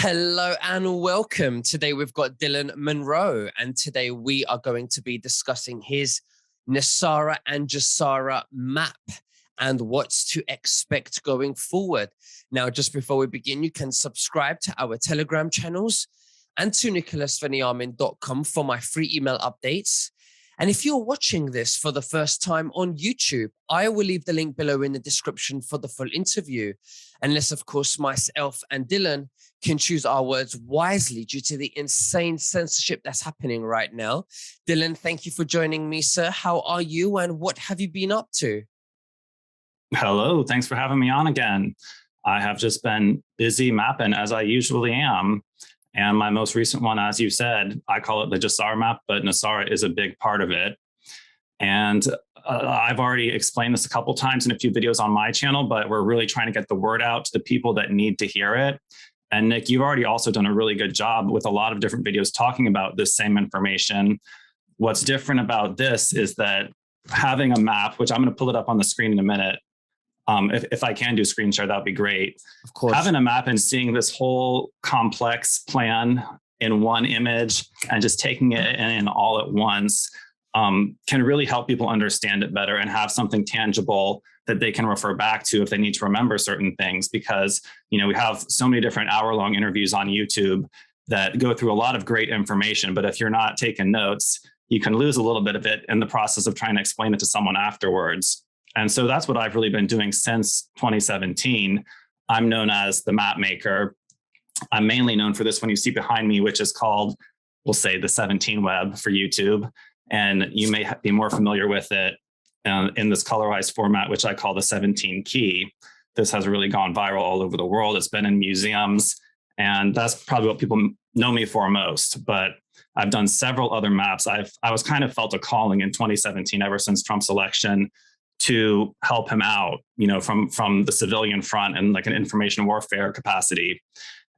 Hello and welcome. Today we've got Dylan Monroe, and today we are going to be discussing his Gesara and Gesara map and what's to expect going forward. Now, just before we begin, you can subscribe to our Telegram channels and to nicholasveniamin.com for my free email updates. And if you're watching this for the first time on YouTube, I will leave the link below in the description for the full interview. Unless, of course, myself and Dylan can choose our words wisely due to the insane censorship that's happening right now. Dylan, thank you for joining me, sir. How are you and what have you been up to? Hello, thanks for having me on again. I have just been busy mapping as I usually am. And my most recent one, as you said, I call it the Gesara map, but Gesara is a big part of it. And I've already explained this a couple times in a few videos on my channel, but we're really trying to get the word out to the people that need to hear it. And Nick, you've already also done a really good job with a lot of different videos talking about this same information. What's different about this is that having a map, which I'm going to pull it up on the screen in a minute. If I can do screen share, that'd be great. Of course. Having a map and seeing this whole complex plan in one image and just taking it in all at once can really help people understand it better and have something tangible that they can refer back to if they need to remember certain things. Because, we have so many different hour-long interviews on YouTube that go through a lot of great information. But if you're not taking notes, you can lose a little bit of it in the process of trying to explain it to someone afterwards. And so that's what I've really been doing since 2017. I'm known as the map maker. I'm mainly known for this one you see behind me, which is called, we'll say, the 17 web for YouTube. And you may be more familiar with it in this colorized format, which I call the 17 key. This has really gone viral all over the world. It's been in museums, and that's probably what people know me for most. But I've done several other maps. I was kind of felt a calling in 2017, ever since Trump's election, to help him out, from the civilian front and like an information warfare capacity.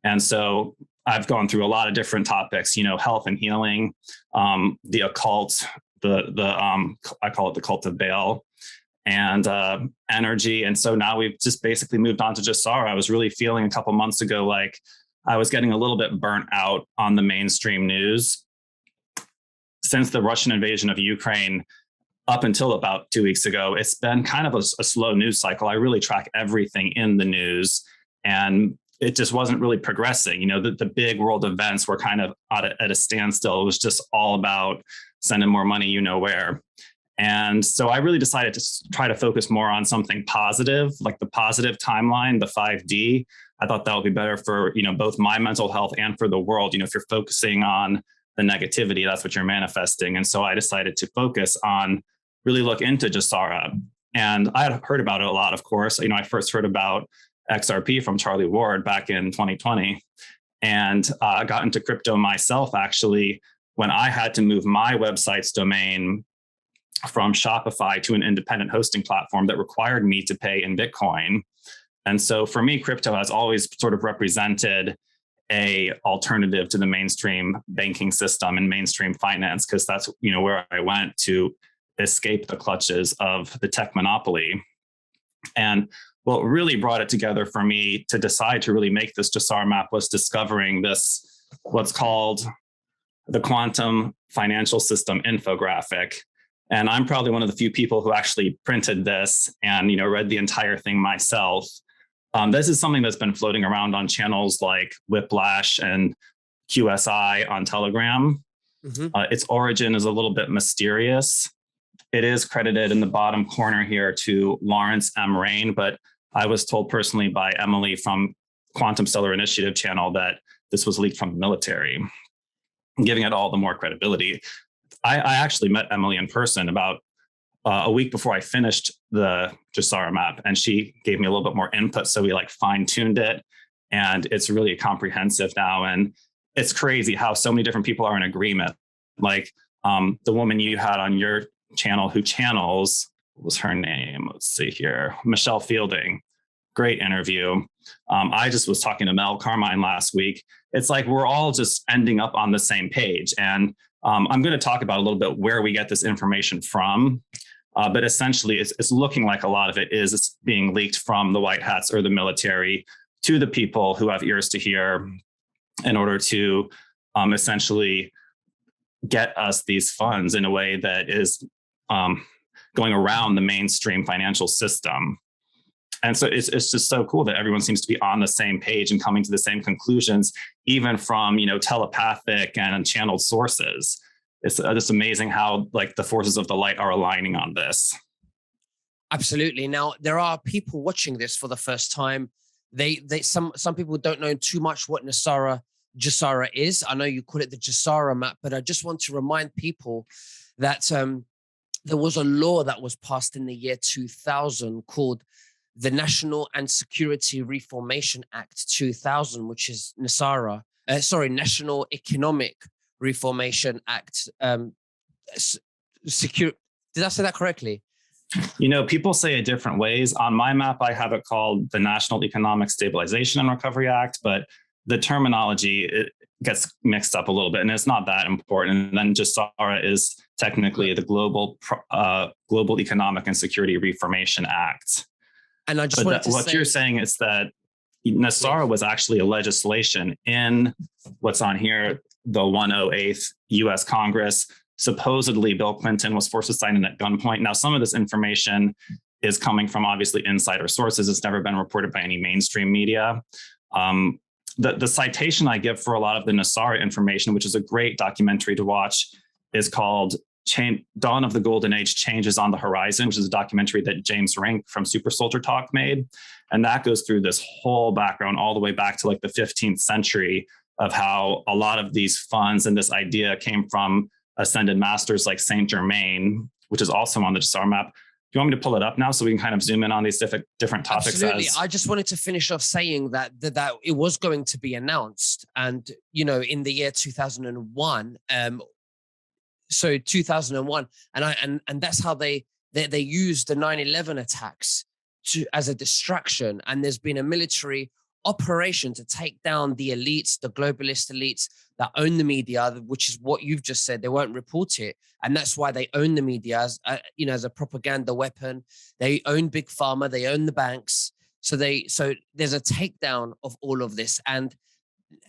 And so I've gone through a lot of different topics, health and healing, the occult, I call it the cult of Baal, and energy. And so now we've just basically moved on to Gesara. I was really feeling a couple months ago like I was getting a little bit burnt out on the mainstream news. Since the Russian invasion of Ukraine, up until about 2 weeks ago, it's been kind of a slow news cycle. I really track everything in the news, and it just wasn't really progressing. The big world events were kind of at a standstill. It was just all about sending more money, where. And so I really decided to try to focus more on something positive, like the positive timeline, the 5D. I thought that would be better for, both my mental health and for the world. If you're focusing on the negativity, that's what you're manifesting. And so I decided to focus on really look into Gesara. And I had heard about it a lot, of course. I first heard about XRP from Charlie Ward back in 2020. And I got into crypto myself, actually, when I had to move my website's domain from Shopify to an independent hosting platform that required me to pay in Bitcoin. And so for me, crypto has always sort of represented a alternative to the mainstream banking system and mainstream finance, because that's, where I went to escape the clutches of the tech monopoly. And what really brought it together for me to decide to really make this Gesara map was discovering this, what's called the quantum financial system infographic. And I'm probably one of the few people who actually printed this and, read the entire thing myself. This is something that's been floating around on channels like Whiplash and QSI on Telegram. Mm-hmm. Its origin is a little bit mysterious. It is credited in the bottom corner here to Lawrence M. Rain, but I was told personally by Emily from Quantum Stellar Initiative channel that this was leaked from the military, giving it all the more credibility. I actually met Emily in person about a week before I finished the Gesara map, and she gave me a little bit more input. So we fine-tuned it, and it's really comprehensive now. And it's crazy how so many different people are in agreement. Like the woman you had on your channel who channels, what was her name? Let's see here. Michelle Fielding. Great interview. I just was talking to Mel Carmine last week. It's like we're all just ending up on the same page. And I'm going to talk about a little bit where we get this information from. But essentially, it's looking like a lot of it's being leaked from the white hats or the military to the people who have ears to hear in order to essentially get us these funds in a way that is going around the mainstream financial system. And so it's just so cool that everyone seems to be on the same page and coming to the same conclusions, even from, telepathic and channeled sources. It's just amazing how like the forces of the light are aligning on this. Absolutely. Now there are people watching this for the first time. Some people don't know too much what Gesara is. I know you call it the Gesara map, but I just want to remind people that there was a law that was passed in the year 2000 called the National and Security Reformation Act 2000, which is National Economic Reformation Act. Secure. Did I say that correctly? People say it different ways. On my map, I have it called the National Economic Stabilization and Recovery Act, but the terminology, it gets mixed up a little bit, and it's not that important. And then Gesara is technically the Global Economic and Security Reformation Act. And I just wanted to what you're saying is that Gesara was actually a legislation in what's on here, the 108th U.S. Congress. Supposedly, Bill Clinton was forced to sign it at gunpoint. Now, some of this information is coming from obviously insider sources. It's never been reported by any mainstream media. The citation I give for a lot of the Gesara information, which is a great documentary to watch, is called Dawn of the Golden Age Changes on the Horizon, which is a documentary that James Rink from Super Soldier Talk made. And that goes through this whole background all the way back to like the 15th century of how a lot of these funds and this idea came from ascended masters like Saint Germain, which is also on the Gesara map. Do you want me to pull it up now so we can kind of zoom in on these different topics? Absolutely. I just wanted to finish off saying that it was going to be announced. And, in the year 2001, so 2001, and that's how they used the 9/11 attacks as a distraction. And there's been a military operation to take down the elites, the globalist elites that own the media, which is what you've just said. They won't report it, and that's why they own the media as as a propaganda weapon. They own big pharma, they own the banks. So there's a takedown of all of this, and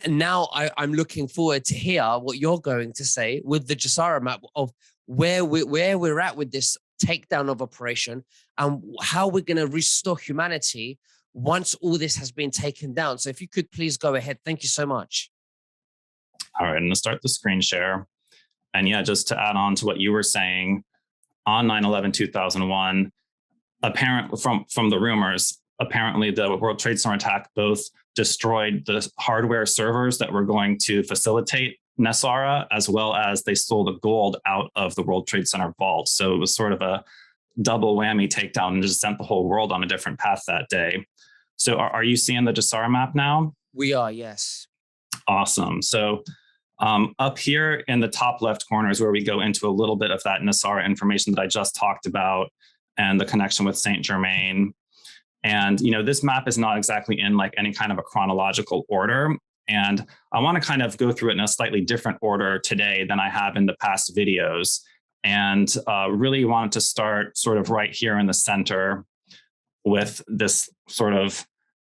now I'm looking forward to hear what you're going to say with the Gesara map of where we're at with this takedown of operation and how we're going to restore humanity once all this has been taken down. So if you could please go ahead. Thank you so much. All right, I'm going to start the screen share. And yeah, just to add on to what you were saying, on 9/11/2001, apparently from the rumors, apparently the World Trade Center attack both destroyed the hardware servers that were going to facilitate Gesara, as well as they stole the gold out of the World Trade Center vault. So it was sort of a double whammy takedown and just sent the whole world on a different path that day. So are you seeing the Gesara map now? We are, yes. Awesome. So up here in the top left corner is where we go into a little bit of that Gesara information that I just talked about and the connection with Saint Germain. And, this map is not exactly in like any kind of a chronological order. And I want to kind of go through it in a slightly different order today than I have in the past videos. And really wanted to start sort of right here in the center with this sort of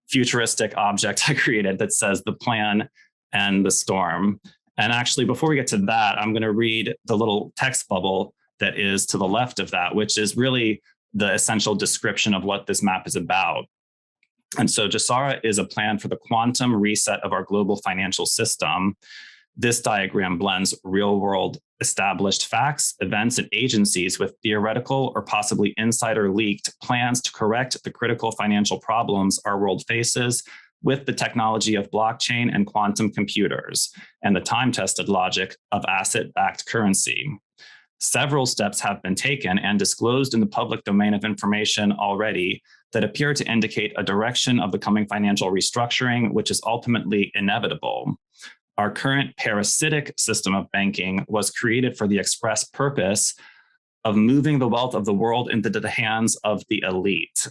futuristic object I created that says the plan and the storm. And actually, before we get to that, I'm going to read the little text bubble that is to the left of that, which is really the essential description of what this map is about. And so Gesara is a plan for the quantum reset of our global financial system. This diagram blends real-world established facts, events, and agencies with theoretical or possibly insider-leaked plans to correct the critical financial problems our world faces with the technology of blockchain and quantum computers and the time-tested logic of asset-backed currency. Several steps have been taken and disclosed in the public domain of information already that appear to indicate a direction of the coming financial restructuring, which is ultimately inevitable. Our current parasitic system of banking was created for the express purpose of moving the wealth of the world into the hands of the elite.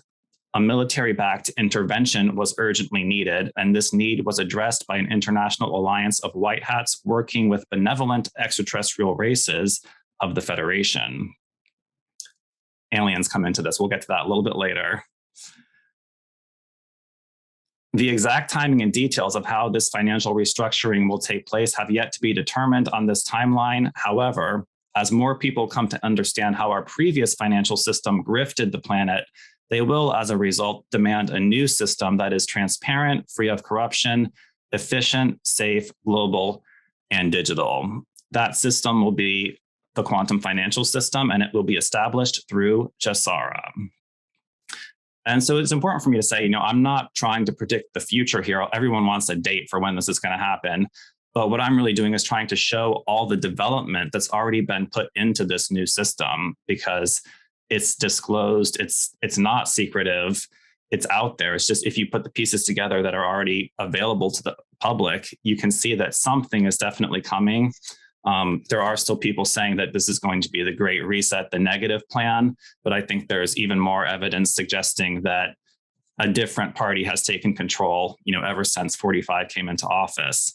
A military-backed intervention was urgently needed, and this need was addressed by an international alliance of white hats working with benevolent extraterrestrial races of the Federation. Aliens come into this. We'll get to that a little bit later. The exact timing and details of how this financial restructuring will take place have yet to be determined on this timeline. However, as more people come to understand how our previous financial system grifted the planet, they will, as a result, demand a new system that is transparent, free of corruption, efficient, safe, global, and digital. That system will be the quantum financial system, and it will be established through Gesara. And so it's important for me to say, I'm not trying to predict the future here. Everyone wants a date for when this is going to happen. But what I'm really doing is trying to show all the development that's already been put into this new system, because it's disclosed, it's not secretive, it's out there. It's just, if you put the pieces together that are already available to the public, you can see that something is definitely coming. There are still people saying that this is going to be the Great Reset, the negative plan, but I think there's even more evidence suggesting that a different party has taken control, ever since 45 came into office,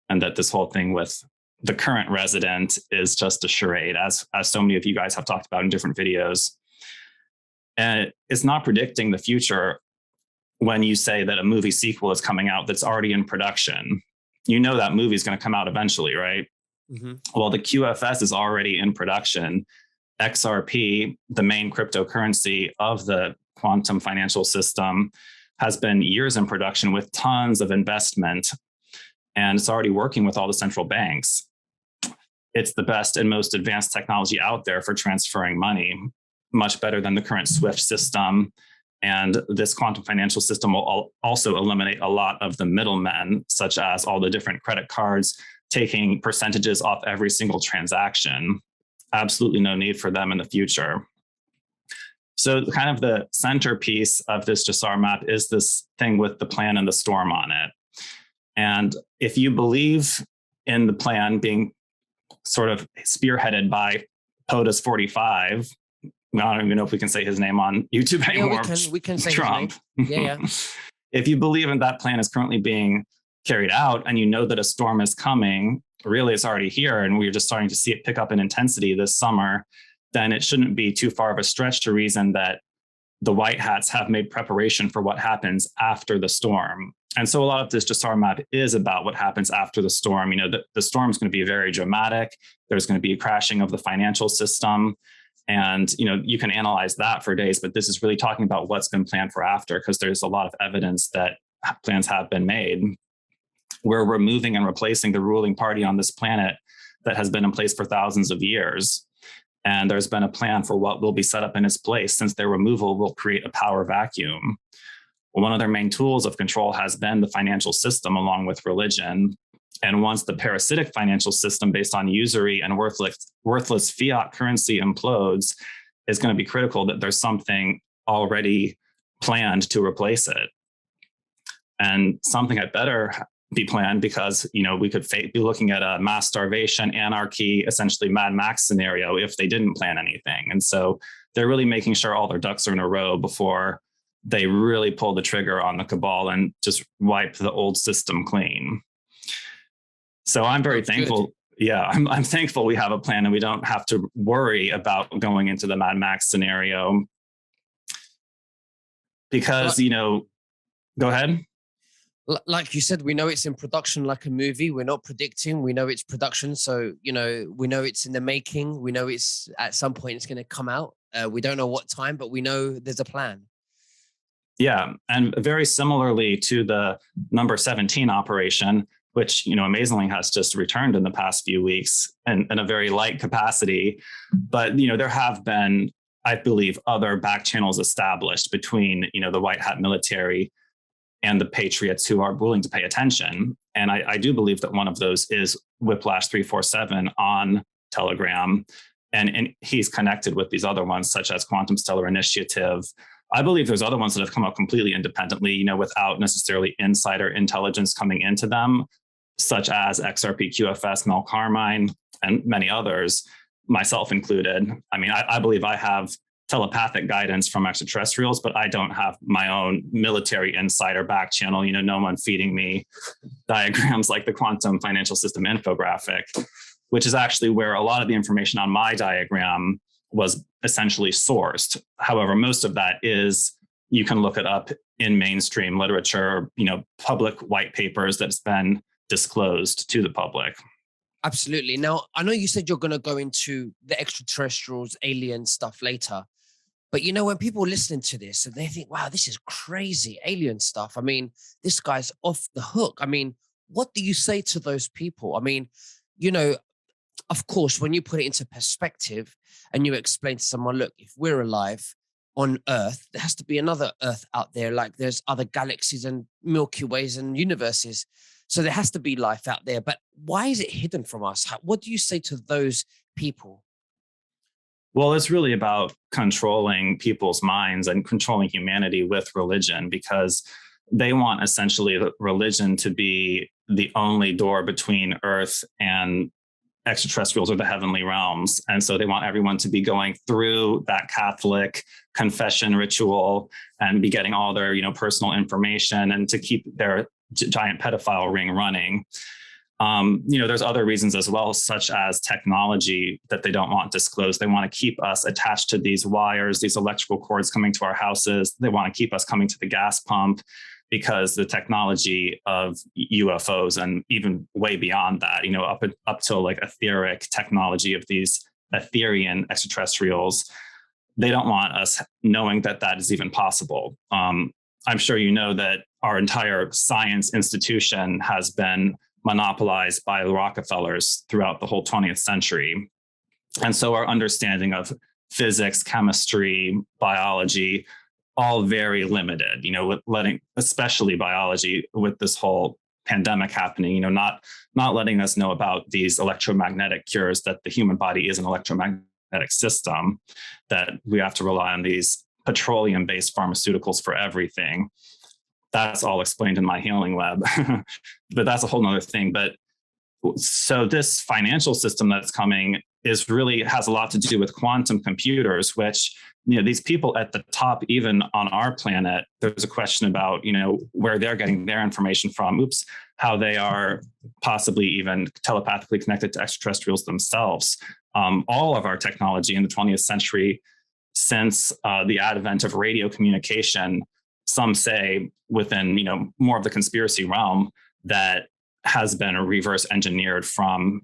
and that this whole thing with the current resident is just a charade, as so many of you guys have talked about in different videos. And it's not predicting the future when you say that a movie sequel is coming out that's already in production. That movie is going to come out eventually, right? Mm-hmm. Well, the QFS is already in production. XRP, the main cryptocurrency of the quantum financial system, has been years in production with tons of investment, and it's already working with all the central banks. It's the best and most advanced technology out there for transferring money, much better than the current SWIFT system. And this quantum financial system will also eliminate a lot of the middlemen, such as all the different credit cards taking percentages off every single transaction. Absolutely no need for them in the future. So kind of the centerpiece of this Gesara map is this thing with the plan and the storm on it. And if you believe in the plan being sort of spearheaded by POTUS 45, I don't even know if we can say his name on YouTube anymore. Yeah, we can say Trump. His name. Yeah. If you believe in that plan is currently being carried out, and that a storm is coming, really it's already here, and we're just starting to see it pick up in intensity this summer, then it shouldn't be too far of a stretch to reason that the white hats have made preparation for what happens after the storm. And so a lot of this Gesara map is about what happens after the storm. The storm is going to be very dramatic. There's going to be a crashing of the financial system. And, you can analyze that for days, but this is really talking about what's been planned for after, because there's a lot of evidence that plans have been made. We're removing and replacing the ruling party on this planet that has been in place for thousands of years. And there's been a plan for what will be set up in its place, since their removal will create a power vacuum. One of their main tools of control has been the financial system, along with religion. And once the parasitic financial system based on usury and worthless fiat currency implodes, it's going to be critical that there's something already planned to replace it. And something had better be planned, because we could be looking at a mass starvation, anarchy, essentially Mad Max scenario if they didn't plan anything. And so they're really making sure all their ducks are in a row before they really pull the trigger on the cabal and just wipe the old system clean. So I'm very thankful. Good. Yeah, I'm thankful we have a plan and we don't have to worry about going into the Mad Max scenario, because, go ahead. Like you said, we know it's in production like a movie. We're not predicting. We know it's production. So, we know it's in the making. We know it's at some point it's going to come out. We don't know what time, but we know there's a plan. Yeah. And very similarly to the number 17 operation, which, amazingly has just returned in the past few weeks in a very light capacity. But, there have been, I believe, other back channels established between, the white hat military and the patriots who are willing to pay attention. And I do believe that one of those is Whiplash 347 on Telegram. And he's connected with these other ones, such as Quantum Stellar Initiative. I believe there's other ones that have come up completely independently, without necessarily insider intelligence coming into them, such as XRP, QFS, Mel Carmine, and many others, myself included. I mean, I believe I have telepathic guidance from extraterrestrials, but I don't have my own military insider back channel, no one feeding me diagrams like the quantum financial system infographic, which is actually where a lot of the information on my diagram was essentially sourced. However, most of that is, you can look it up in mainstream literature, public white papers that's been disclosed to the public. Absolutely. Now, I know you said you're going to go into the extraterrestrials, alien stuff later, but when people are listening to this and they think, wow, this is crazy alien stuff. I mean, this guy's off the hook. I mean, what do you say to those people? I mean, you know, of course, when you put it into perspective and you explain to someone, look, if we're alive on Earth, there has to be another Earth out there. Like there's other galaxies and Milky Ways and universes. So there has to be life out there. But why is it hidden from us? What do you say to those people? Well, it's really about controlling people's minds and controlling humanity with religion, because they want essentially religion to be the only door between Earth and extraterrestrials or the heavenly realms. And so they want everyone to be going through that Catholic confession ritual and be getting all their, personal information, and to keep their giant pedophile ring running. There's other reasons as well, such as technology that they don't want disclosed. They want to keep us attached to these wires, these electrical cords coming to our houses. They want to keep us coming to the gas pump, because the technology of UFOs, and even way beyond that, up to like etheric technology of these Etherian extraterrestrials, they don't want us knowing that that is even possible. I'm sure you know that our entire science institution has been monopolized by the Rockefellers throughout the whole 20th century. And so our understanding of physics, chemistry, biology, all very limited, with especially biology, with this whole pandemic happening, not letting us know about these electromagnetic cures, that the human body is an electromagnetic system, that we have to rely on these petroleum-based pharmaceuticals for everything. That's all explained in my healing web, but that's a whole nother thing. But so this financial system that's coming has a lot to do with quantum computers, which, these people at the top, even on our planet, there's a question about, where they're getting their information from. How they are possibly even telepathically connected to extraterrestrials themselves. All of our technology in the 20th century, since the advent of radio communication, some say within, more of the conspiracy realm, that has been reverse engineered from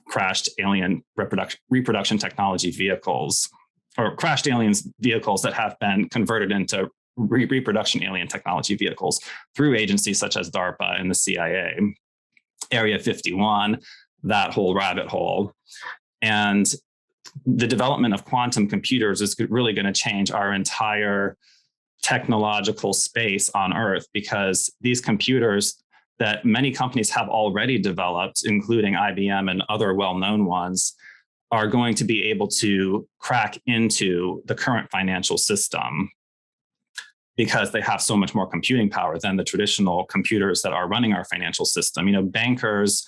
crashed alien reproduction technology vehicles, or crashed aliens vehicles that have been converted into reproduction alien technology vehicles through agencies such as DARPA and the CIA, Area 51, that whole rabbit hole. And the development of quantum computers is really going to change our entire technological space on Earth, because these computers that many companies have already developed, including IBM and other well-known ones, are going to be able to crack into the current financial system, because they have so much more computing power than the traditional computers that are running our financial system. Bankers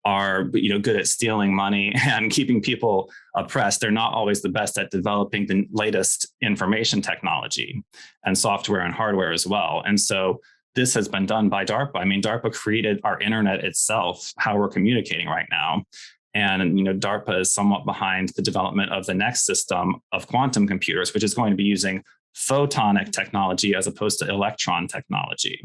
are, good at stealing money and keeping people oppressed. They're not always the best at developing the latest information technology and software and hardware as well. And so this has been done by DARPA. DARPA created our internet itself, how we're communicating right now. And, DARPA is somewhat behind the development of the next system of quantum computers, which is going to be using photonic technology as opposed to electron technology.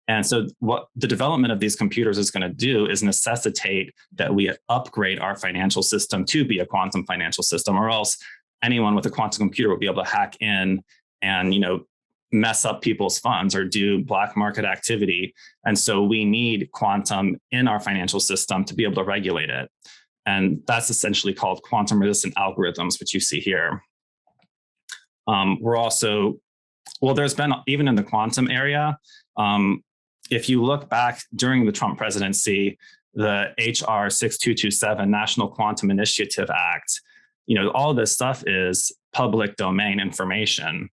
And so what the development of these computers is going to do is necessitate that we upgrade our financial system to be a quantum financial system, or else anyone with a quantum computer will be able to hack in and, mess up people's funds or do black market activity. And so we need quantum in our financial system to be able to regulate it. And that's essentially called quantum resistant algorithms, which you see here. There's been, even in the quantum area, if you look back during the Trump presidency, the HR 6227 National Quantum Initiative Act, all this stuff is public domain information.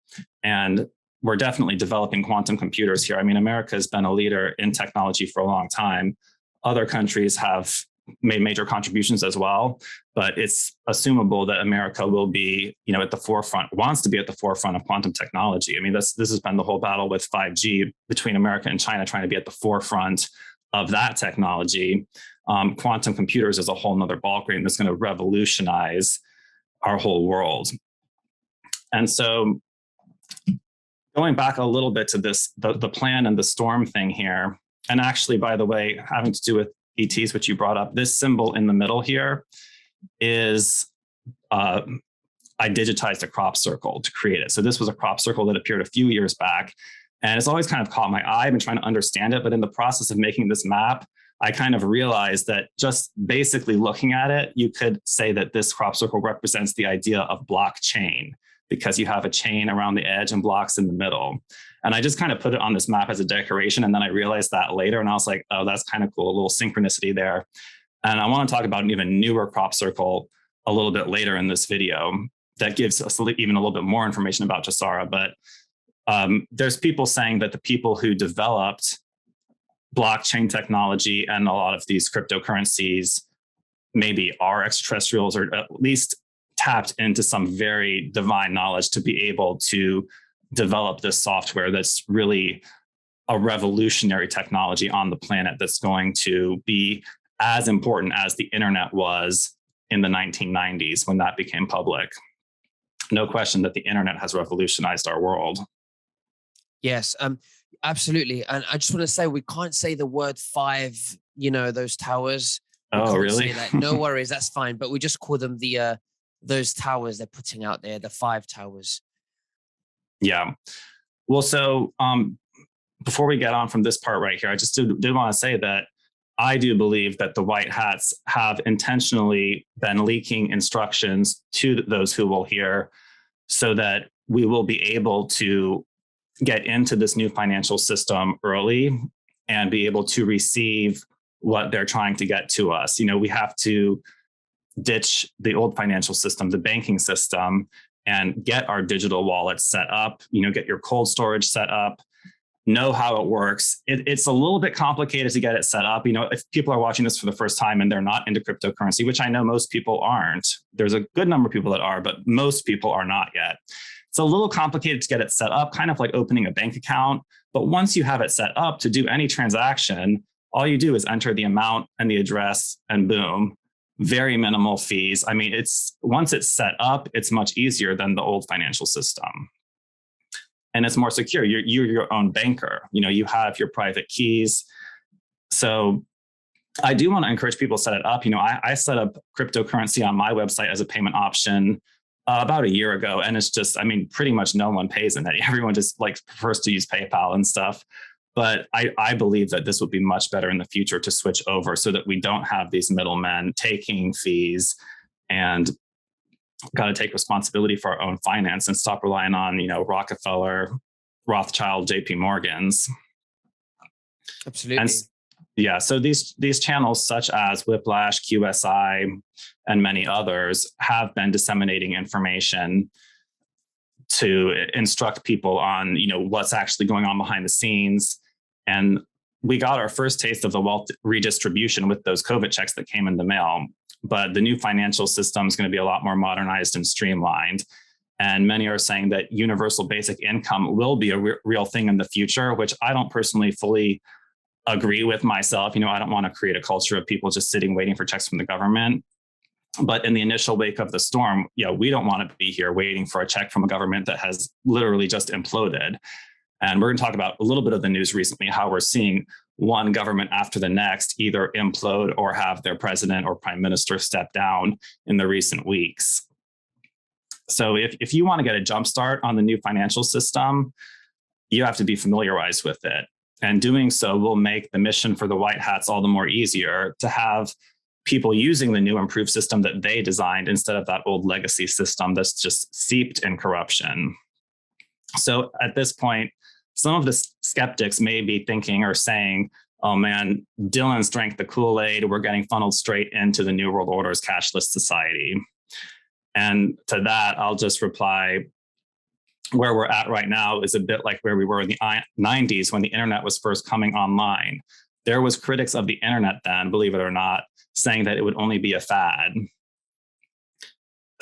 And we're definitely developing quantum computers here. America has been a leader in technology for a long time. Other countries have made major contributions as well, but it's assumable that America will be, at the forefront, wants to be at the forefront of quantum technology. This has been the whole battle with 5G between America and China, trying to be at the forefront of that technology. Quantum computers is a whole nother ballgame that's going to revolutionize our whole world. And so Going back a little bit to this, the plan and the storm thing here, and actually, by the way, having to do with ETs, which you brought up, this symbol in the middle here is, I digitized a crop circle to create it. So this was a crop circle that appeared a few years back, and it's always kind of caught my eye. I've been trying to understand it, but in the process of making this map, I kind of realized that just basically looking at it, you could say that this crop circle represents the idea of blockchain, because you have a chain around the edge and blocks in the middle. And I just kind of put it on this map as a decoration. And then I realized that later, and I was like, oh, that's kind of cool, a little synchronicity there. And I want to talk about an even newer crop circle a little bit later in this video that gives us even a little bit more information about Gesara. But there's people saying that the people who developed blockchain technology and a lot of these cryptocurrencies maybe are extraterrestrials, or at least tapped into some very divine knowledge to be able to develop this software that's really a revolutionary technology on the planet, that's going to be as important as the internet was in the 1990s when that became public. No question that the internet has revolutionized our world. Yes, absolutely. And I just want to say, we can't say the word five, those towers. We Oh, can't really? say that. No worries, that's fine. But we just call them those towers they're putting out there, the 5 towers. Yeah. Well, so before we get on from this part right here, I just did want to say that I do believe that the white hats have intentionally been leaking instructions to those who will hear, so that we will be able to get into this new financial system early and be able to receive what they're trying to get to us. We have to ditch the old financial system, the banking system, and get our digital wallets set up, get your cold storage set up, know how it works. It's a little bit complicated to get it set up. If people are watching this for the first time and they're not into cryptocurrency, which I know most people aren't, there's a good number of people that are, but most people are not yet. It's a little complicated to get it set up, kind of like opening a bank account. But once you have it set up to do any transaction, all you do is enter the amount and the address, and boom, very minimal fees. I mean, once it's set up, it's much easier than the old financial system. And it's more secure. You're your own banker. You have your private keys. So I do want to encourage people to set it up. I set up cryptocurrency on my website as a payment option about a year ago. And it's just, pretty much no one pays in it. Everyone just prefers to use PayPal and stuff. But I believe that this would be much better in the future to switch over, so that we don't have these middlemen taking fees, and got to take responsibility for our own finance and stop relying on, Rockefeller, Rothschild, JP Morgans. Absolutely. And yeah, so these channels such as Whiplash, QSI, and many others have been disseminating information to instruct people on, what's actually going on behind the scenes. And we got our first taste of the wealth redistribution with those COVID checks that came in the mail. But the new financial system is going to be a lot more modernized and streamlined. And many are saying that universal basic income will be a real thing in the future, which I don't personally fully agree with myself. I don't want to create a culture of people just sitting waiting for checks from the government. But in the initial wake of the storm, we don't want to be here waiting for a check from a government that has literally just imploded. And we're going to talk about a little bit of the news recently, how we're seeing one government after the next either implode or have their president or prime minister step down in the recent weeks. So if you want to get a jump start on the new financial system, you have to be familiarized with it. And doing so will make the mission for the white hats all the more easier, to have people using the new improved system that they designed instead of that old legacy system that's just seeped in corruption. So at this point, some of the skeptics may be thinking or saying, oh man, Dylan's drank the Kool-Aid. We're getting funneled straight into the New World Order's cashless society. And to that, I'll just reply, where we're at right now is a bit like where we were in the 90s when the internet was first coming online. There was critics of the internet then, believe it or not, saying that it would only be a fad.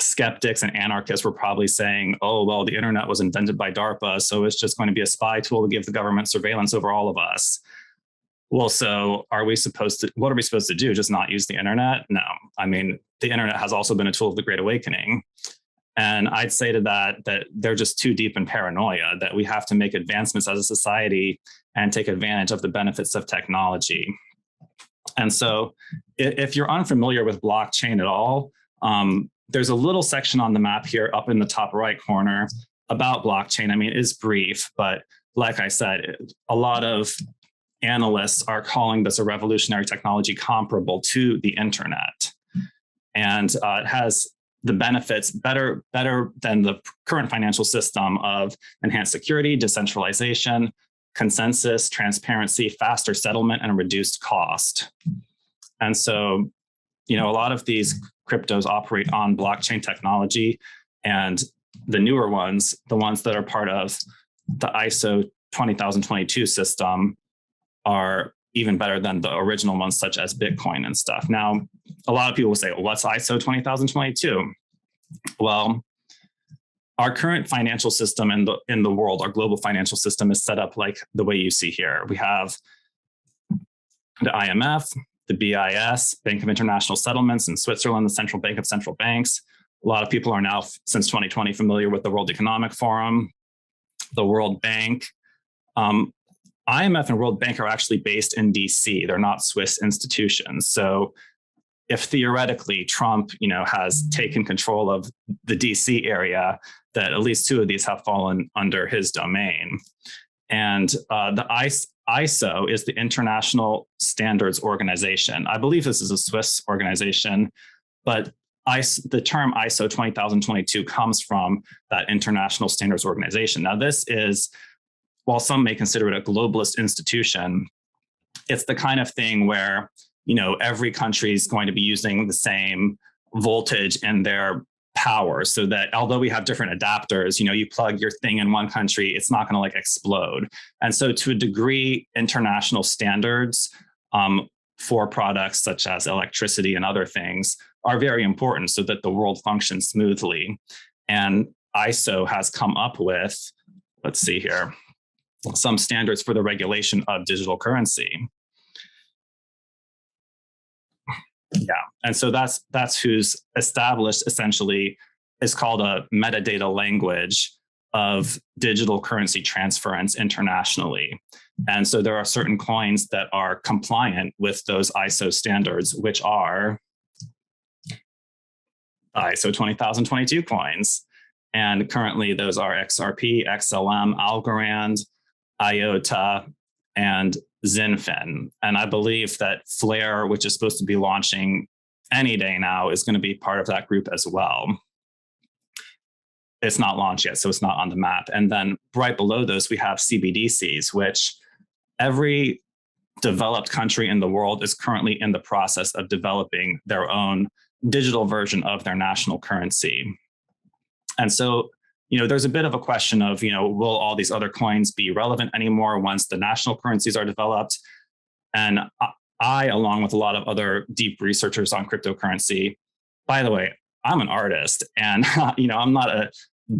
Skeptics and anarchists were probably saying, oh, well, the internet was invented by DARPA, so it's just going to be a spy tool to give the government surveillance over all of us. Well, so what are we supposed to do? Just not use the internet? No. The internet has also been a tool of the Great Awakening. And I'd say to that they're just too deep in paranoia, that we have to make advancements as a society and take advantage of the benefits of technology. And so if you're unfamiliar with blockchain at all, there's a little section on the map here up in the top right corner about blockchain. I mean, it is brief, but like I said, a lot of analysts are calling this a revolutionary technology comparable to the internet. And it has the benefits better than the current financial system of enhanced security, decentralization, consensus, transparency, faster settlement, and reduced cost. And so, a lot of these cryptos operate on blockchain technology, and the newer ones, the ones that are part of the ISO 20022 system, are even better than the original ones, such as Bitcoin and stuff. Now, a lot of people will say, well, what's ISO 20022? Well, our current financial system in the world, our global financial system, is set up like the way you see here. We have the IMF, the BIS, Bank of International Settlements in Switzerland, the Central Bank of Central Banks. A lot of people are now, since 2020, familiar with the World Economic Forum, the World Bank. IMF and World Bank are actually based in DC. They're not Swiss institutions. So if theoretically Trump, has taken control of the DC area, that at least two of these have fallen under his domain. And the ISO is the International Standards Organization. I believe this is a Swiss organization, but the term ISO 20022 comes from that International Standards Organization. Now, this is, while some may consider it a globalist institution, it's the kind of thing where, every country is going to be using the same voltage in their power, so that although we have different adapters, you plug your thing in one country, it's not going to explode. And so to a degree, international standards for products such as electricity and other things are very important so that the world functions smoothly. And ISO has come up with, let's see here, some standards for the regulation of digital currency. Yeah, and so that's who's established, essentially, is called a metadata language of digital currency transference internationally. And so there are certain coins that are compliant with those ISO standards, which are ISO 20022 coins. And currently those are XRP, XLM, Algorand, IOTA, and Zinfin. And I believe that Flare, which is supposed to be launching any day now, is going to be part of that group as well. It's not launched yet, so it's not on the map. And then right below those, we have CBDCs, which every developed country in the world is currently in the process of developing their own digital version of their national currency. And so, there's a bit of a question of, will all these other coins be relevant anymore once the national currencies are developed? And I, along with a lot of other deep researchers on cryptocurrency, by the way, I'm an artist, and I'm not a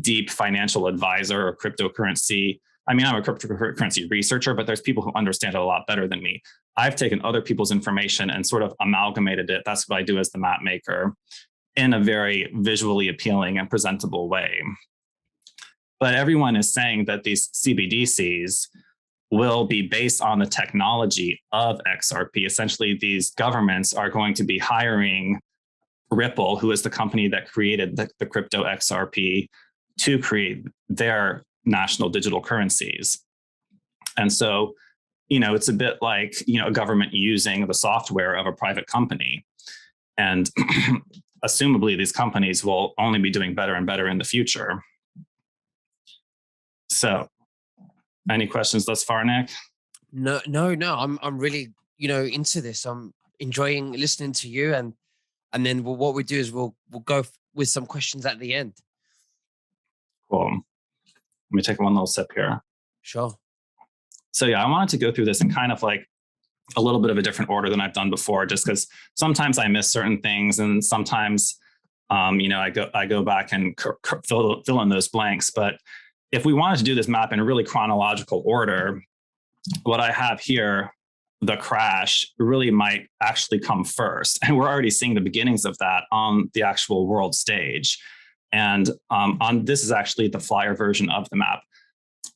deep financial advisor or cryptocurrency. I mean, I'm a cryptocurrency researcher, but there's people who understand it a lot better than me. I've taken other people's information and sort of amalgamated it. That's what I do as the map maker, in a very visually appealing and presentable way. But everyone is saying that these CBDCs will be based on the technology of XRP. Essentially, these governments are going to be hiring Ripple, who is the company that created the crypto XRP, to create their national digital currencies. And so, it's a bit like, a government using the software of a private company. And assumably, these companies will only be doing better and better in the future. So, any questions thus far, Nick? No. I'm really, into this. I'm enjoying listening to you, and then what we do is we'll go with some questions at the end. Cool. Let me take one little sip here. Sure. So yeah, I wanted to go through this in kind of like a little bit of a different order than I've done before, just because sometimes I miss certain things, and sometimes, I go back and fill in those blanks. But if we wanted to do this map in a really chronological order, what I have here, the crash, really might actually come first. And we're already seeing the beginnings of that on the actual world stage. And on this is actually the flyer version of the map.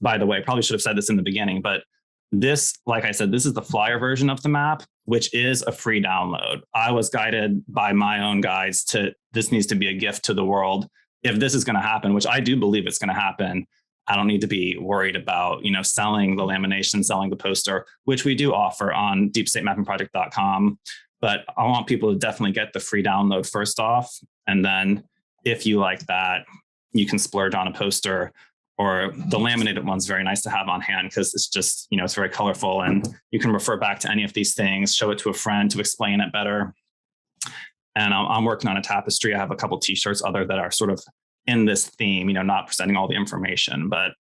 By the way, probably should have said this in the beginning, but this, like I said, this is the flyer version of the map, which is a free download. I was guided by my own guides to this needs to be a gift to the world. If this is going to happen, which I do believe it's going to happen, I don't need to be worried about, selling the lamination, selling the poster, which we do offer on deepstatemappingproject.com. But I want people to definitely get the free download first off. And then if you like that, you can splurge on a poster, or the laminated one's very nice to have on hand because it's just, it's very colorful and you can refer back to any of these things, show it to a friend to explain it better. And I'm working on a tapestry. I have a couple t-shirts other that are sort of in this theme, not presenting all the information. But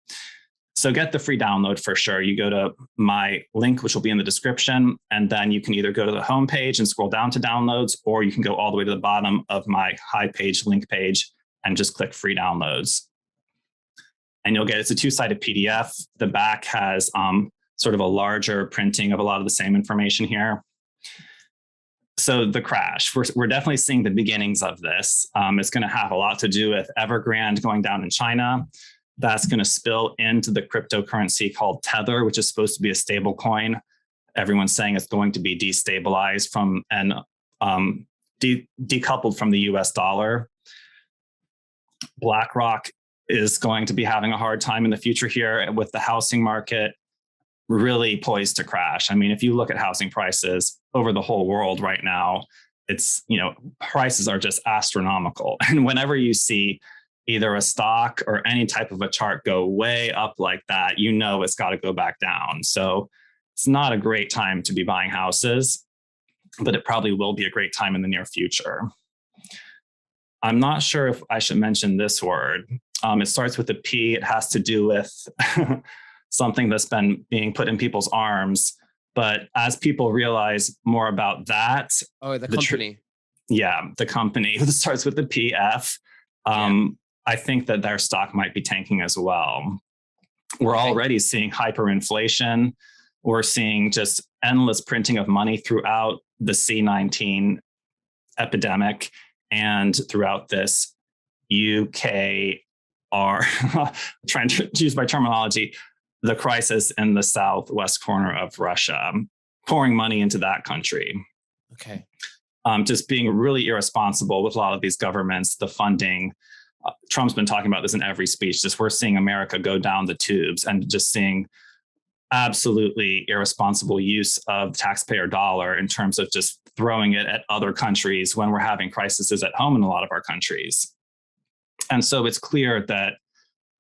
so get the free download for sure. You go to my link, which will be in the description, and then you can either go to the home page and scroll down to downloads, or you can go all the way to the bottom of my high page link page and just click free downloads. And you'll get, it's a two-sided PDF. The back has sort of a larger printing of a lot of the same information here. So the crash, we're definitely seeing the beginnings of this. It's going to have a lot to do with Evergrande going down in China. That's going to spill into the cryptocurrency called Tether, which is supposed to be a stable coin. Everyone's saying it's going to be destabilized from and decoupled from the US dollar. BlackRock is going to be having a hard time in the future here with the housing market really poised to crash. I mean, if you look at housing prices over the whole world right now, it's, prices are just astronomical. And whenever you see either a stock or any type of a chart go way up like that, it's got to go back down. So it's not a great time to be buying houses, but it probably will be a great time in the near future. I'm not sure if I should mention this word. It starts with a P. It has to do with something that's been being put in people's arms. But as people realize more about that. Oh, the company. The company. It starts with the PF. I think that their stock might be tanking as well. We're already seeing hyperinflation. We're seeing just endless printing of money throughout the C-19 epidemic and throughout this UK trying to use my terminology, the crisis in the southwest corner of Russia, pouring money into that country. Okay. Just being really irresponsible with a lot of these governments, the funding. Trump's been talking about this in every speech. Just we're seeing America go down the tubes and just seeing absolutely irresponsible use of taxpayer dollar in terms of just throwing it at other countries when we're having crises at home in a lot of our countries. And so it's clear that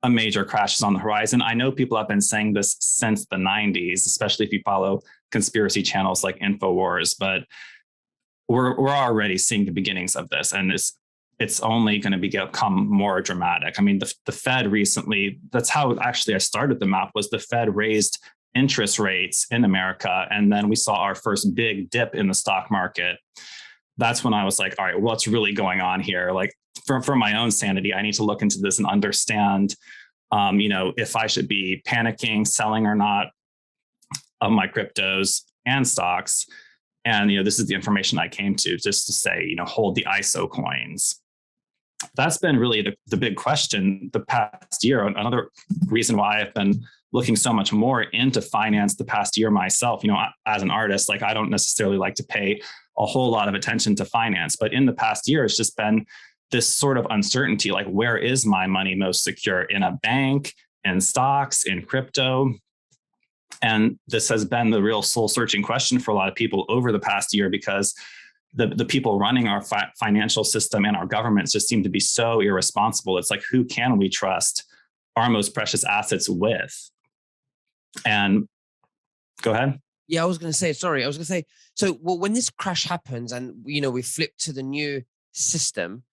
a major crash is on the horizon. I know people have been saying this since the 90s, especially if you follow conspiracy channels like InfoWars, but we're already seeing the beginnings of this, and it's only going to become more dramatic. I mean, the Fed recently, that's how actually I started the map, was the Fed raised interest rates in America, and then we saw our first big dip in the stock market. That's when I was like, all right, what's really going on here? Like, for my own sanity, I need to look into this and understand, if I should be panicking, selling or not of my cryptos and stocks. And, this is the information I came to just to say, hold the ISO coins. That's been really the big question the past year. Another reason why I've been looking so much more into finance the past year myself, as an artist, like I don't necessarily like to pay a whole lot of attention to finance, but in the past year, it's just been this sort of uncertainty, like where is my money most secure? In a bank, in stocks, in crypto? And this has been the real soul searching question for a lot of people over the past year, because the people running our financial system and our governments just seem to be so irresponsible. It's like, who can we trust our most precious assets with? And go ahead. Yeah, I was going to say, so when this crash happens and, we flip to the new system,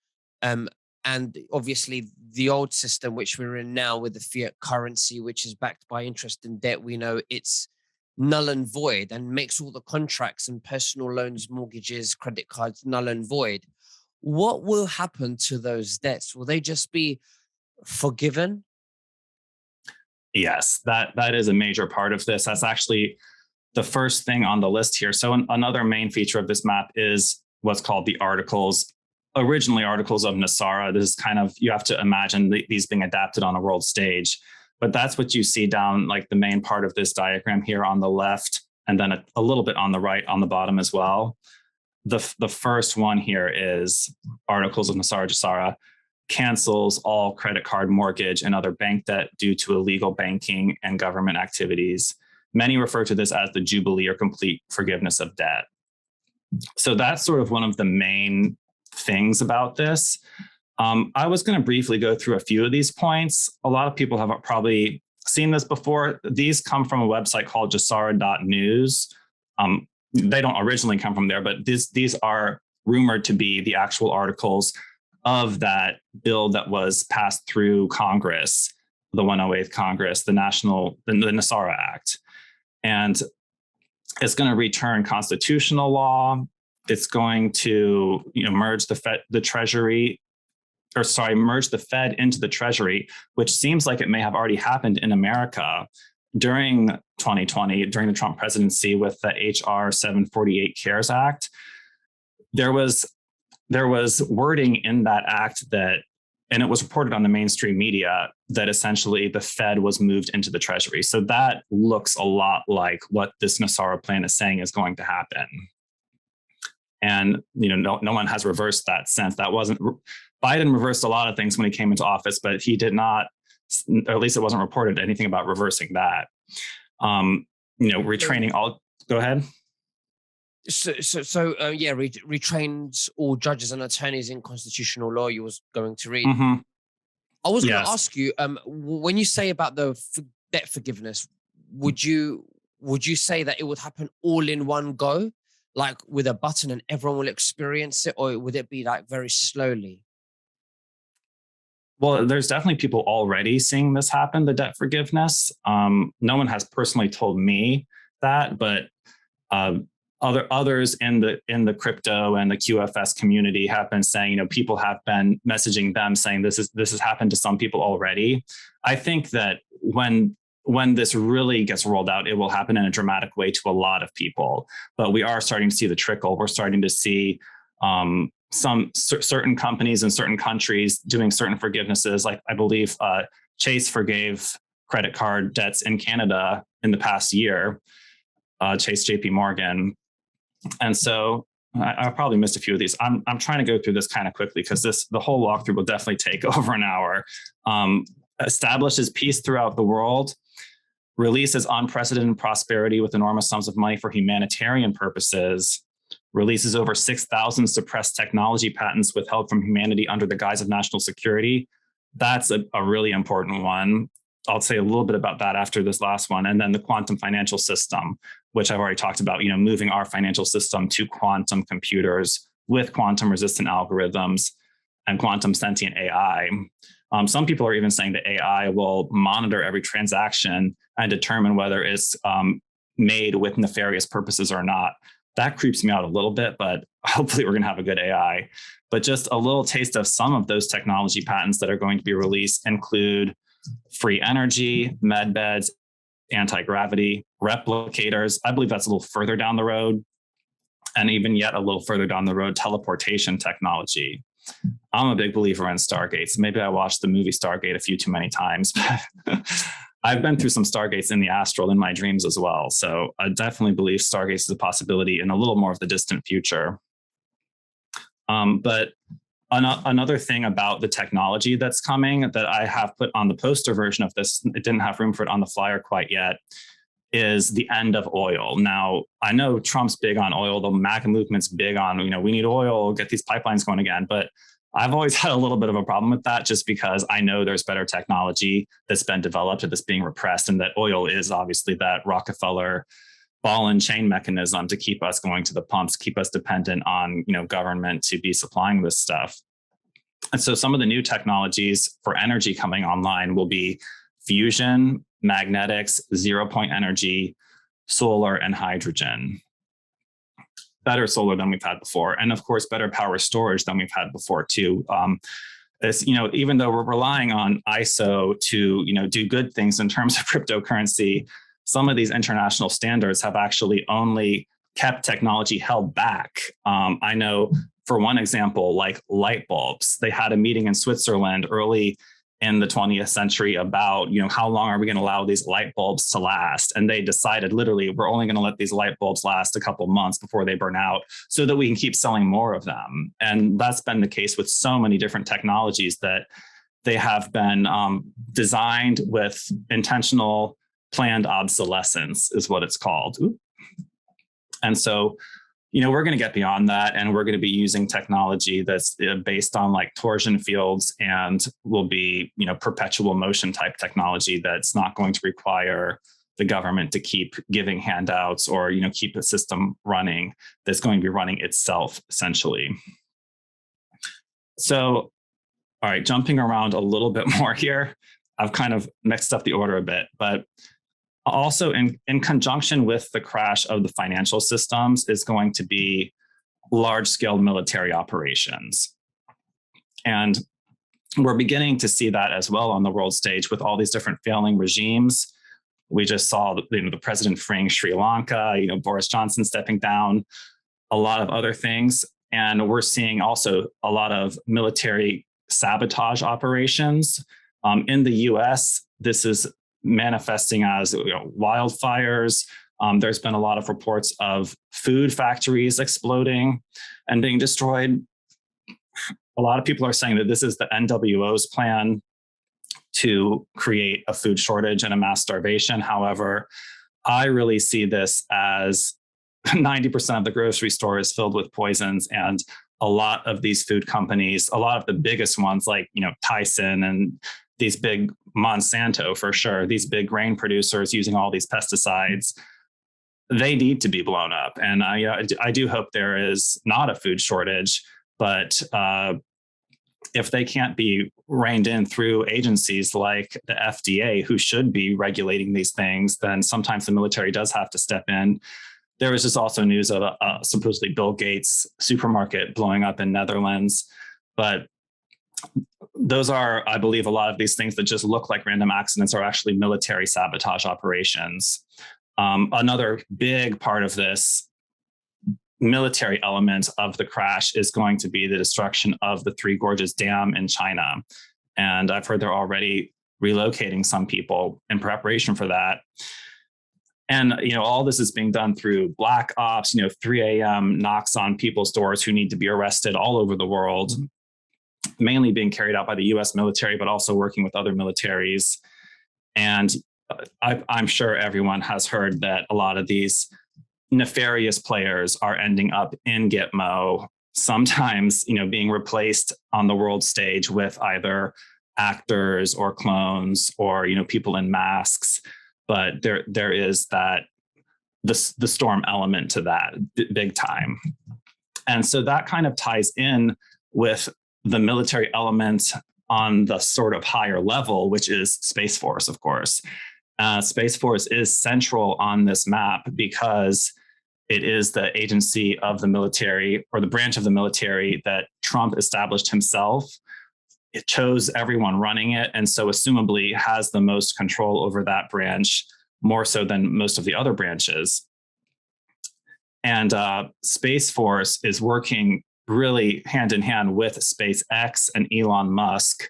and obviously the old system, which we're in now with the fiat currency, which is backed by interest and debt, we know it's null and void and makes all the contracts and personal loans, mortgages, credit cards null and void. What will happen to those debts? Will they just be forgiven? Yes, that is a major part of this. That's actually the first thing on the list here. So another main feature of this map is what's called the articles originally articles of Gesara. This is kind of, you have to imagine these being adapted on a world stage. But that's what you see down like the main part of this diagram here on the left, and then a little bit on the right on the bottom as well. The first one here is articles of Gesara cancels all credit card, mortgage, and other bank debt due to illegal banking and government activities. Many refer to this as the Jubilee or complete forgiveness of debt. So that's sort of one of the main things about this. I was going to briefly go through a few of these points. A lot of people have probably seen this before. These come from a website called gesara.news. They don't originally come from there, but these are rumored to be the actual articles of that bill that was passed through Congress, the 108th Congress, the Gesara Act. And it's going to return constitutional law. It's going to, merge the Fed into the Treasury, which seems like it may have already happened in America during 2020, during the Trump presidency with the HR 748 CARES Act. There was wording in that act that, and it was reported on the mainstream media, that essentially the Fed was moved into the Treasury. So that looks a lot like what this Gesara plan is saying is going to happen. And no one has reversed that since. That wasn't, Biden reversed a lot of things when he came into office, but he did not, or at least it wasn't reported anything about reversing that. Retraining all. Go ahead. Retrained all judges and attorneys in constitutional law. You was going to read. Mm-hmm. I was going to ask you, when you say about the debt forgiveness, would you say that it would happen all in one go, like with a button and everyone will experience it, or would it be like very slowly? Well, there's definitely people already seeing this happen, the debt forgiveness. No one has personally told me that, but others in the crypto and the QFS community have been saying, people have been messaging them saying this has happened to some people already. I think that when this really gets rolled out, it will happen in a dramatic way to a lot of people. But we are starting to see the trickle. We're starting to see some certain companies in certain countries doing certain forgivenesses. Like I believe Chase forgave credit card debts in Canada in the past year, Chase JP Morgan. And so I probably missed a few of these. I'm trying to go through this kind of quickly because the whole walkthrough will definitely take over an hour. Establishes peace throughout the world, releases unprecedented prosperity with enormous sums of money for humanitarian purposes, releases over 6,000 suppressed technology patents withheld from humanity under the guise of national security. That's a really important one. I'll say a little bit about that after this last one. And then the quantum financial system, which I've already talked about, moving our financial system to quantum computers with quantum resistant algorithms and quantum sentient AI. Some people are even saying that AI will monitor every transaction and determine whether it's made with nefarious purposes or not. That creeps me out a little bit, but hopefully we're going to have a good AI. But just a little taste of some of those technology patents that are going to be released include free energy, med beds, anti-gravity, replicators. I believe that's a little further down the road. And even yet a little further down the road, teleportation technology. I'm a big believer in Stargates. Maybe I watched the movie Stargate a few too many times. I've been through some Stargates in the astral in my dreams as well. So I definitely believe Stargates is a possibility in a little more of the distant future. But another thing about the technology that's coming that I have put on the poster version of this, it didn't have room for it on the flyer quite yet, is the end of oil. Now, I know Trump's big on oil. The MAGA movement's big on, we need oil, get these pipelines going again. But I've always had a little bit of a problem with that just because I know there's better technology that's been developed that's being repressed, and that oil is obviously that Rockefeller ball and chain mechanism to keep us going to the pumps, keep us dependent on, government to be supplying this stuff. And so some of the new technologies for energy coming online will be fusion, magnetics, 0-point energy, solar, and hydrogen. Better solar than we've had before. And of course, better power storage than we've had before too. Even though we're relying on ISO to, do good things in terms of cryptocurrency, some of these international standards have actually only kept technology held back. I know, for one example, like light bulbs, they had a meeting in Switzerland early in the 20th century about, how long are we going to allow these light bulbs to last? And they decided literally, we're only going to let these light bulbs last a couple months before they burn out so that we can keep selling more of them. And that's been the case with so many different technologies, that they have been designed with intentional planned obsolescence, is what it's called. Ooh. And so, we're going to get beyond that, and we're going to be using technology that's based on like torsion fields, and will be, perpetual motion type technology that's not going to require the government to keep giving handouts or, keep a system running, that's going to be running itself essentially. So, all right, jumping around a little bit more here, I've kind of mixed up the order a bit, but also in conjunction with the crash of the financial systems is going to be large-scale military operations. And we're beginning to see that as well on the world stage with all these different failing regimes. We just saw the president freeing Sri Lanka, Boris Johnson stepping down, a lot of other things. And we're seeing also a lot of military sabotage operations. In the US, this is manifesting as wildfires. There's been a lot of reports of food factories exploding and being destroyed. A lot of people are saying that this is the NWO's plan to create a food shortage and a mass starvation. However, I really see this as 90% of the grocery store is filled with poisons, and a lot of these food companies, a lot of the biggest ones like, Tyson and these big Monsanto, for sure, these big grain producers using all these pesticides, they need to be blown up. And I do hope there is not a food shortage, but if they can't be reined in through agencies like the FDA, who should be regulating these things, then sometimes the military does have to step in. There was just also news of supposedly Bill Gates supermarket blowing up in Netherlands. But those are, I believe, a lot of these things that just look like random accidents are actually military sabotage operations. Another big part of this military element of the crash is going to be the destruction of the Three Gorges Dam in China. And I've heard they're already relocating some people in preparation for that. And, all this is being done through black ops, 3 a.m. knocks on people's doors who need to be arrested all over the world, mainly being carried out by the US military, but also working with other militaries. And I'm sure everyone has heard that a lot of these nefarious players are ending up in Gitmo, sometimes, being replaced on the world stage with either actors or clones or, people in masks. But there is that the storm element to that big time. And so that kind of ties in with the military element on the sort of higher level, which is Space Force, of course. Space Force is central on this map because it is the agency of the military, or the branch of the military, that Trump established himself. It chose everyone running it, and so assumably has the most control over that branch, more so than most of the other branches. And Space Force is working really hand in hand with SpaceX and Elon Musk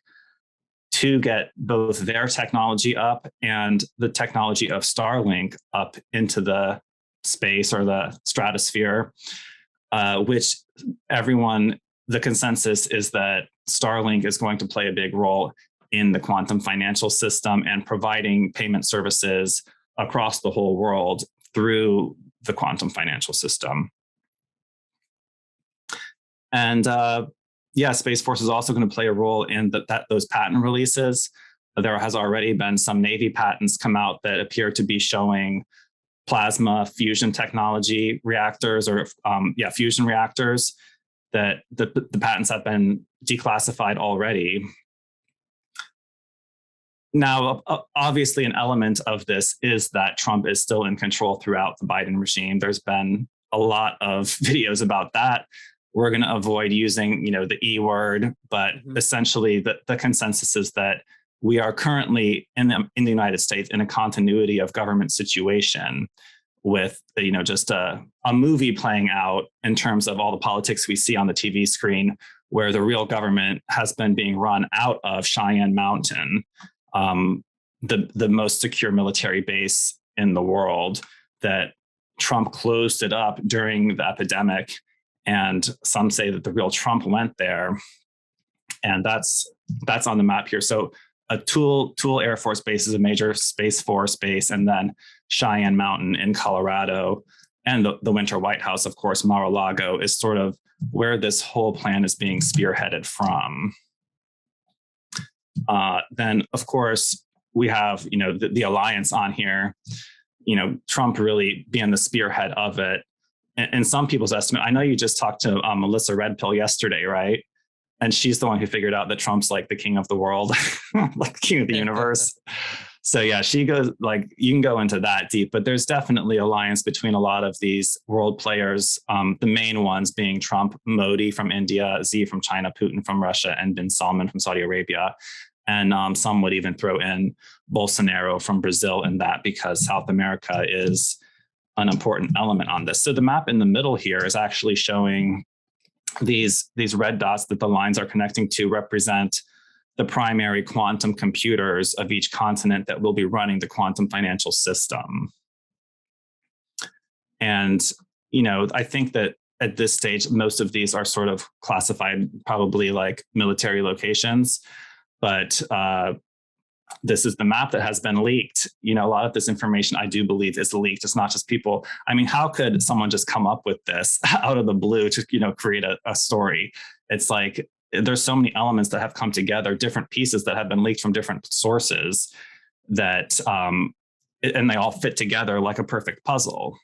to get both their technology up and the technology of Starlink up into the space or the stratosphere, which the consensus is that Starlink is going to play a big role in the quantum financial system and providing payment services across the whole world through the quantum financial system. And Space Force is also going to play a role in those patent releases. There has already been some Navy patents come out that appear to be showing plasma fusion technology reactors, or fusion reactors, that the patents have been declassified already. Now, obviously, an element of this is that Trump is still in control throughout the Biden regime. There's been a lot of videos about that. We're going to avoid using, the E word, but essentially the consensus is that we are currently in the United States in a continuity of government situation with, just a movie playing out in terms of all the politics we see on the TV screen, where the real government has been being run out of Cheyenne Mountain, the most secure military base in the world, that Trump closed it up during the epidemic. And some say that the real Trump went there. And that's on the map here. So a Tool Air Force Base is a major Space Force base, and then Cheyenne Mountain in Colorado, and the Winter White House, of course, Mar-a-Lago, is sort of where this whole plan is being spearheaded from. Then, of course, we have, the alliance on here, Trump really being the spearhead of it. And some people's estimate, I know you just talked to Melissa Redpill yesterday, right? And she's the one who figured out that Trump's like the king of the world, like king of the universe. So yeah, she goes, like, you can go into that deep, but there's definitely alliance between a lot of these world players. The main ones being Trump, Modi from India, Xi from China, Putin from Russia, and bin Salman from Saudi Arabia. And some would even throw in Bolsonaro from Brazil in that, because South America is an important element on this. So the map in the middle here is actually showing these red dots that the lines are connecting to represent the primary quantum computers of each continent that will be running the quantum financial system. And, I think that at this stage, most of these are sort of classified probably like military locations, but this is the map that has been leaked. A lot of this information, I do believe, is leaked. It's not just people. I mean, how could someone just come up with this out of the blue to, create a story? It's like, there's so many elements that have come together, different pieces that have been leaked from different sources, that, and they all fit together like a perfect puzzle.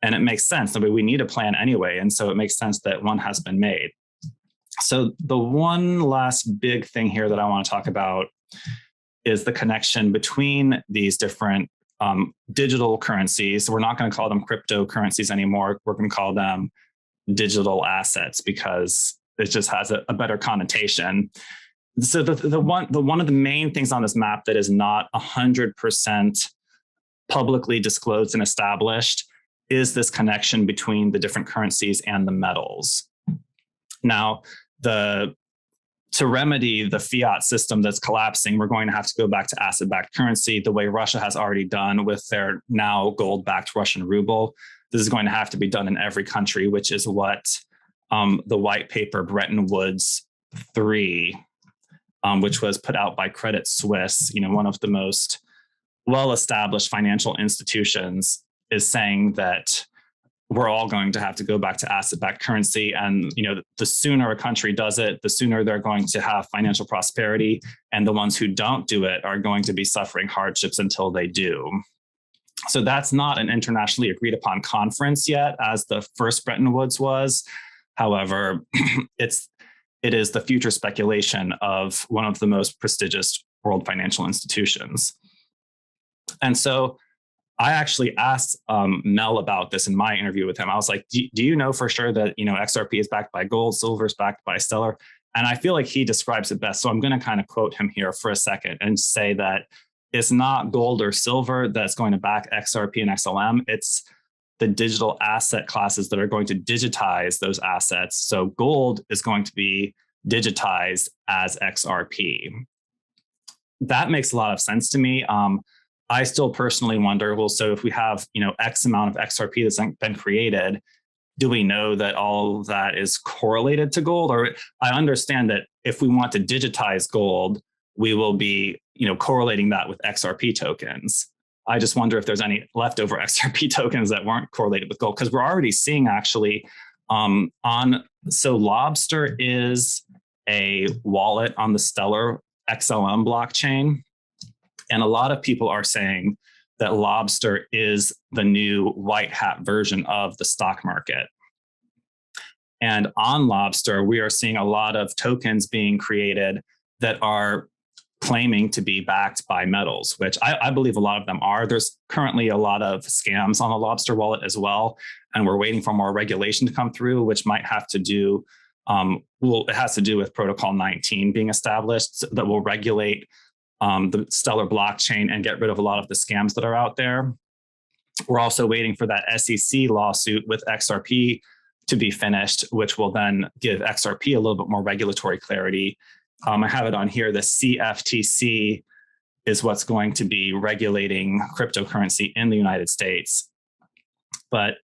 And it makes sense. I mean, we need a plan anyway. And so it makes sense that one has been made. So the one last big thing here that I want to talk about is the connection between these different digital currencies. We're not going to call them cryptocurrencies anymore. We're going to call them digital assets, because it just has a better connotation. So one of the main things on this map that is not 100% publicly disclosed and established is this connection between the different currencies and the metals. Now, to remedy the fiat system that's collapsing, we're going to have to go back to asset-backed currency, the way Russia has already done with their now gold-backed Russian ruble. This is going to have to be done in every country, which is what the white paper Bretton Woods 3, which was put out by Credit Suisse, one of the most well-established financial institutions, is saying that we're all going to have to go back to asset-backed currency. And, the sooner a country does it, the sooner they're going to have financial prosperity. And the ones who don't do it are going to be suffering hardships until they do. So that's not an internationally agreed upon conference yet, as the first Bretton Woods was. However, it is the future speculation of one of the most prestigious world financial institutions. And so I actually asked Mel about this in my interview with him. I was like, do you know for sure that, XRP is backed by gold, silver is backed by Stellar? And I feel like he describes it best. So I'm going to kind of quote him here for a second and say that it's not gold or silver that's going to back XRP and XLM. It's the digital asset classes that are going to digitize those assets. So gold is going to be digitized as XRP. That makes a lot of sense to me. I still personally wonder, well, so if we have, X amount of XRP that's been created, do we know that all of that is correlated to gold? Or I understand that if we want to digitize gold, we will be, correlating that with XRP tokens. I just wonder if there's any leftover XRP tokens that weren't correlated with gold, because we're already seeing actually so Lobster is a wallet on the Stellar XLM blockchain. And a lot of people are saying that Lobster is the new white hat version of the stock market. And on Lobster, we are seeing a lot of tokens being created that are claiming to be backed by metals, which I believe a lot of them are. There's currently a lot of scams on the Lobster wallet as well. And we're waiting for more regulation to come through, which might have to do, it has to do with Protocol 19 being established that will regulate the Stellar blockchain and get rid of a lot of the scams that are out there. We're also waiting for that SEC lawsuit with XRP to be finished, which will then give XRP a little bit more regulatory clarity. I have it on here. The CFTC is what's going to be regulating cryptocurrency in the United States. But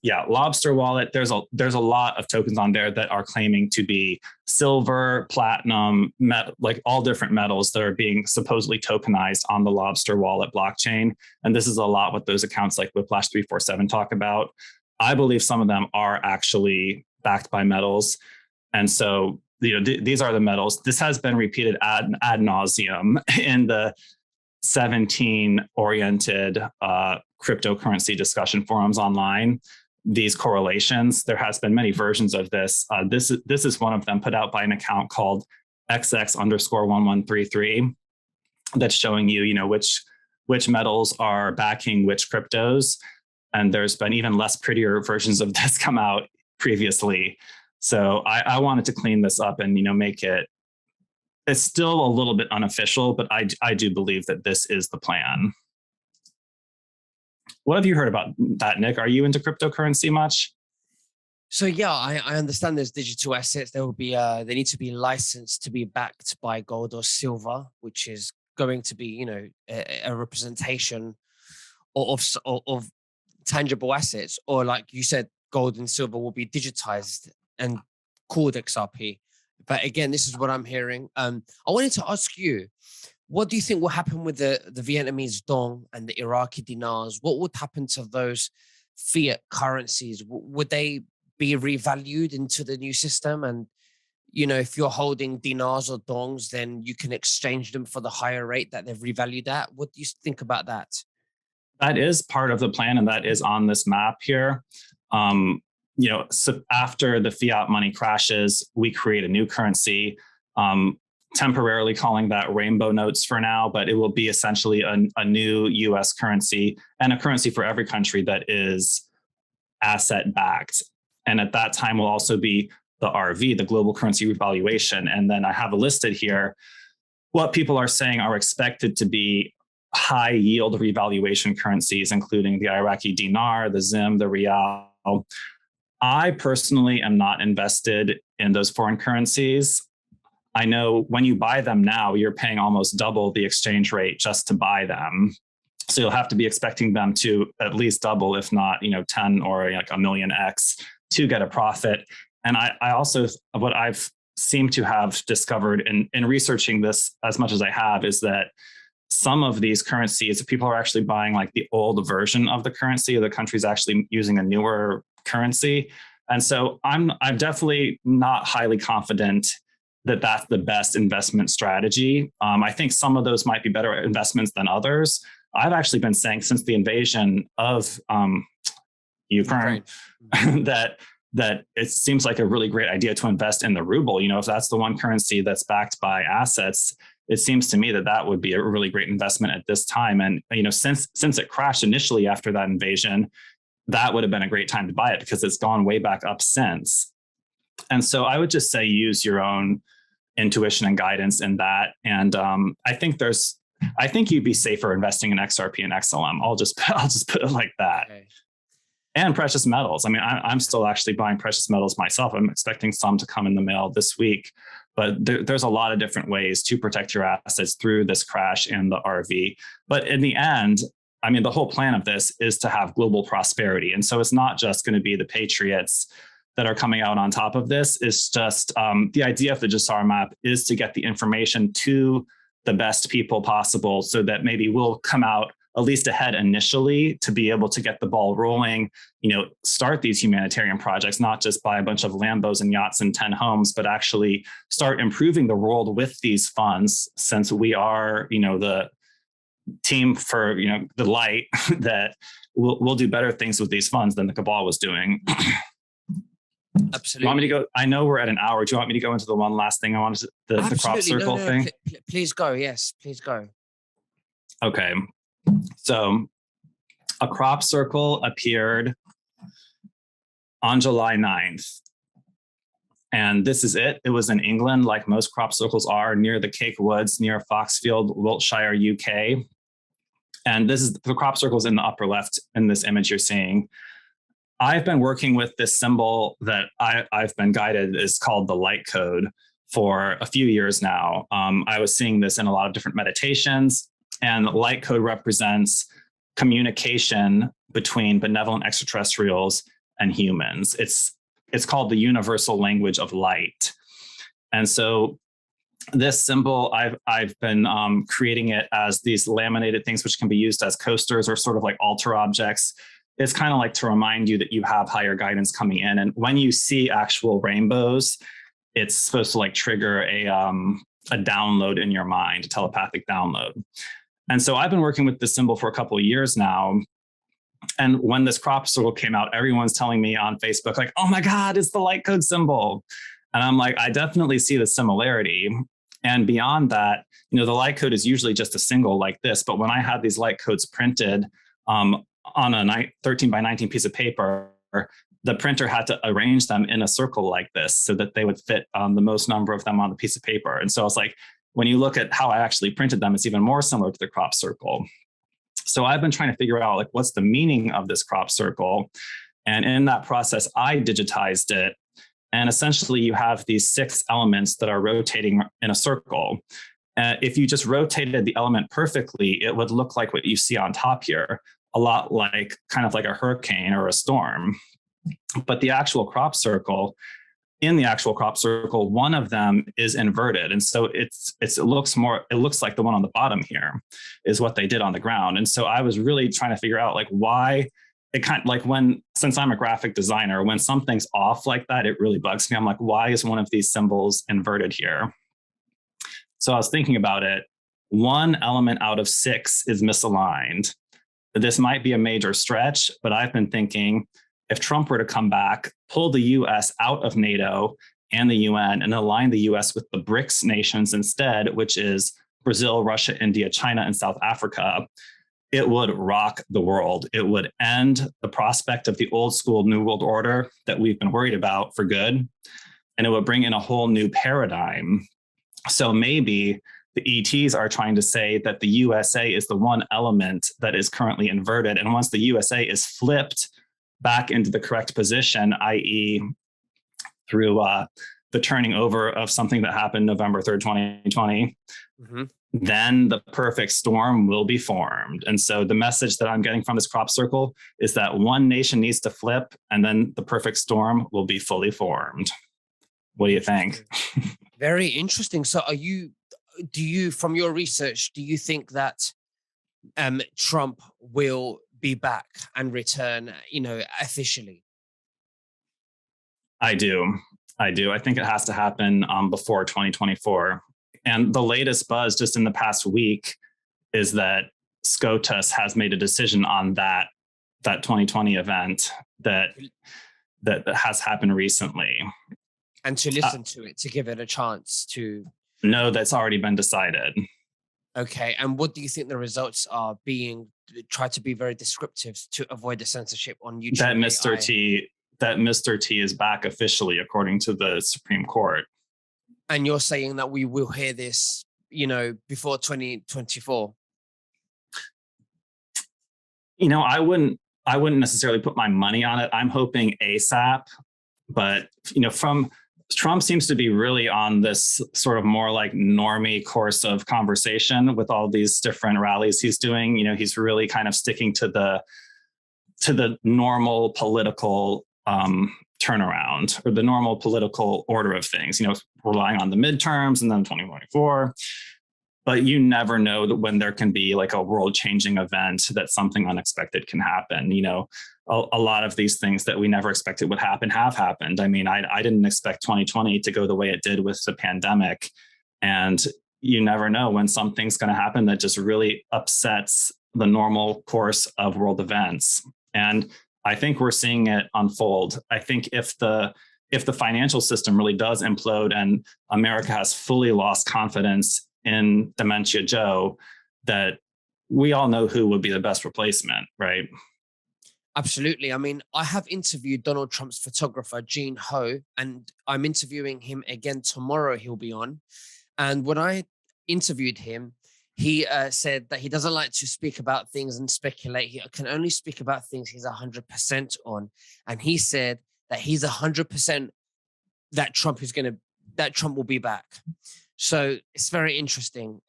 yeah, Lobster Wallet, there's a lot of tokens on there that are claiming to be silver, platinum, like all different metals that are being supposedly tokenized on the Lobster Wallet blockchain. And this is a lot what those accounts like Whiplash 347 talk about. I believe some of them are actually backed by metals. And so, these are the metals. This has been repeated ad nauseum in the 17 oriented cryptocurrency discussion forums online. These correlations, there has been many versions of this. This is one of them put out by an account called XX_1133 that's showing you, which metals are backing which cryptos. And there's been even less prettier versions of this come out previously. So I wanted to clean this up and, make it, it's still a little bit unofficial, but I do believe that this is the plan. What have you heard about that, Nick? Are you into cryptocurrency much? So yeah, I understand there's digital assets. There will be they need to be licensed to be backed by gold or silver, which is going to be a representation of tangible assets, or like you said, gold and silver will be digitized and called XRP. But again, this is what I'm hearing. I wanted to ask you, what do you think will happen with the Vietnamese dong and the Iraqi dinars? What would happen to those fiat currencies? Would they be revalued into the new system? And, if you're holding dinars or dongs, then you can exchange them for the higher rate that they've revalued at. What do you think about that? That is part of the plan, and that is on this map here. So after the fiat money crashes, we create a new currency, temporarily calling that rainbow notes for now, but it will be essentially a new US currency and a currency for every country that is asset backed. And at that time will also be the RV, the global currency revaluation. And then I have listed here what people are saying are expected to be high yield revaluation currencies, including the Iraqi dinar, the Zim, the Rial. I personally am not invested in those foreign currencies. I know when you buy them now, you're paying almost double the exchange rate just to buy them. So you'll have to be expecting them to at least double, if not, 10 or like a million X to get a profit. And I also, what I've seemed to have discovered in researching this as much as I have, is that some of these currencies, people are actually buying like the old version of the currency, or the country's actually using a newer currency. And so I'm definitely not highly confident that that's the best investment strategy. I think some of those might be better investments than others. I've actually been saying since the invasion of Ukraine that it seems like a really great idea to invest in the ruble. If that's the one currency that's backed by assets, it seems to me that would be a really great investment at this time. And since it crashed initially after that invasion, that would have been a great time to buy it because it's gone way back up since. And so I would just say use your own intuition and guidance in that. And I think you'd be safer investing in XRP and XLM. I'll just put it like that. Okay. And precious metals. I mean, I'm still actually buying precious metals myself. I'm expecting some to come in the mail this week. But there's a lot of different ways to protect your assets through this crash and the RV. But in the end, I mean, the whole plan of this is to have global prosperity. And so it's not just going to be the patriots that are coming out on top of this. It's just the idea of the Gesara map is to get the information to the best people possible so that maybe we'll come out at least ahead initially to be able to get the ball rolling, start these humanitarian projects, not just buy a bunch of Lambos and yachts and 10 homes, but actually start improving the world with these funds, since we are, the team for, the light that we'll do better things with these funds than the cabal was doing. Absolutely. You want me to go? I know we're at an hour. Do you want me to go into the one last thing I wanted to, the crop circle thing? Please go. Yes, please go. Okay. So a crop circle appeared on July 9th. And this is it. It was in England, like most crop circles are, near the Cake Woods, near Foxfield, Wiltshire, UK. And this is the crop circles in the upper left in this image you're seeing. I've been working with this symbol that I've been guided is called the light code for a few years now. I was seeing this in a lot of different meditations, and the light code represents communication between benevolent extraterrestrials and humans. It's called the universal language of light. And so this symbol, I've been creating it as these laminated things which can be used as coasters or sort of like altar objects. It's kind of like to remind you that you have higher guidance coming in. And when you see actual rainbows, it's supposed to like trigger a download in your mind, a telepathic download. And so I've been working with this symbol for a couple of years now. And when this crop circle came out, everyone's telling me on Facebook, like, oh my God, it's the light code symbol. And I'm like, I definitely see the similarity. And beyond that, the light code is usually just a single like this. But when I had these light codes printed on a 13 by 19 piece of paper, the printer had to arrange them in a circle like this so that they would fit the most number of them on the piece of paper. And so it's like, when you look at how I actually printed them, it's even more similar to the crop circle. So I've been trying to figure out like what's the meaning of this crop circle. And in that process, I digitized it. And essentially you have these 6 elements that are rotating in a circle. If you just rotated the element perfectly, it would look like what you see on top here, a lot like kind of like a hurricane or a storm. But the actual crop circle, in the actual crop circle, one of them is inverted. And so it looks like the one on the bottom here is what they did on the ground. And so I was really trying to figure out like why it kind of like since I'm a graphic designer, when something's off like that, it really bugs me. I'm like, why is one of these symbols inverted here? So I was thinking about it. 1 element out of 6 is misaligned. This might be a major stretch, but I've been thinking, if Trump were to come back, pull the US out of NATO and the UN and align the US with the BRICS nations instead, which is Brazil, Russia, India, China, and South Africa, it would rock the world. It would end the prospect of the old school New World Order that we've been worried about for good. And it would bring in a whole new paradigm. So maybe the ETs are trying to say that the USA is the one element that is currently inverted. And once the USA is flipped back into the correct position, i.e. through the turning over of something that happened November 3rd, 2020, then the perfect storm will be formed. And so the message that I'm getting from this crop circle is that one nation needs to flip and then the perfect storm will be fully formed. What do you think? Very interesting. So do you, from your research, do you think that Trump will be back and return, officially? I do. I think it has to happen before 2024. And the latest buzz just in the past week is that SCOTUS has made a decision on that 2020 event that has happened recently. And to listen to it, to give it a chance to... No, that's already been decided. Okay. And what do you think the results are try to be very descriptive to avoid the censorship on YouTube? That Mr. T is back officially, according to the Supreme Court. And you're saying that we will hear this, before 2024? I wouldn't necessarily put my money on it. I'm hoping ASAP, but from Trump seems to be really on this sort of more like normie course of conversation with all these different rallies he's doing. He's really kind of sticking to the normal political turnaround or the normal political order of things, relying on the midterms and then 2024. But you never know that when there can be like a world changing event that something unexpected can happen. A lot of these things that we never expected would happen have happened. I mean, I didn't expect 2020 to go the way it did with the pandemic. And you never know when something's going to happen that just really upsets the normal course of world events. And I think we're seeing it unfold. I think if the financial system really does implode and America has fully lost confidence in Dementia Joe, that we all know who would be the best replacement, right? Absolutely. I mean, I have interviewed Donald Trump's photographer, Gene Ho, and I'm interviewing him again tomorrow. He'll be on. And when I interviewed him, he said that he doesn't like to speak about things and speculate. He can only speak about things he's 100% on. And he said that he's 100% that Trump will be back. So it's very interesting,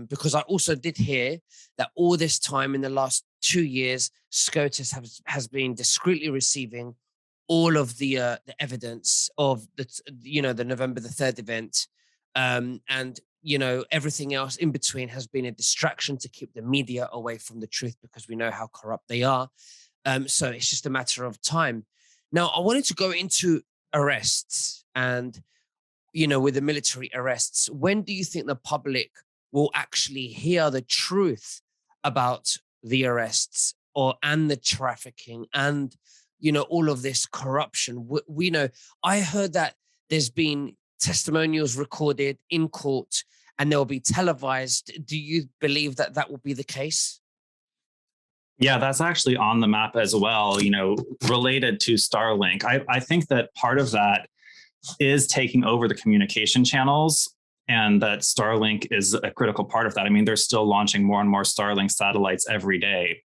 because I also did hear that all this time in the last 2 years, SCOTUS has been discreetly receiving all of the evidence of the November the 3rd event, and everything else in between has been a distraction to keep the media away from the truth, because we know how corrupt they are. So it's just a matter of time. Now, I wanted to go into arrests and with the military arrests. When do you think the public will actually hear the truth about the arrests and the trafficking and all of this corruption? We know, I heard that there's been testimonials recorded in court and they'll be televised. Do you believe that that will be the case? Yeah, that's actually on the map as well, related to Starlink. I think that part of that is taking over the communication channels, and that Starlink is a critical part of that. I mean, they're still launching more and more Starlink satellites every day.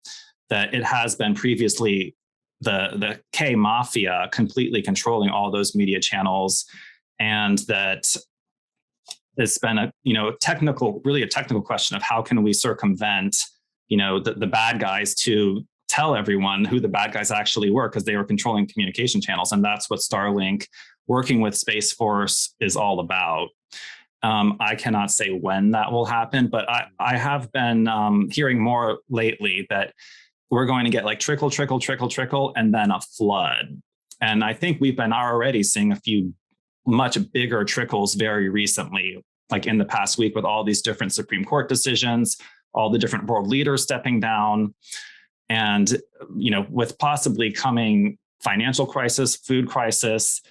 That it has been previously the K mafia completely controlling all those media channels, and that it's been a technical question of how can we circumvent the bad guys to tell everyone who the bad guys actually were, because they were controlling communication channels. And that's what Starlink, working with Space Force, is all about. I cannot say when that will happen, but I have been hearing more lately that we're going to get like trickle, and then a flood. And I think we've been already seeing a few much bigger trickles very recently, like in the past week, with all these different Supreme Court decisions, all the different world leaders stepping down. And, with possibly coming financial crisis, food crisis,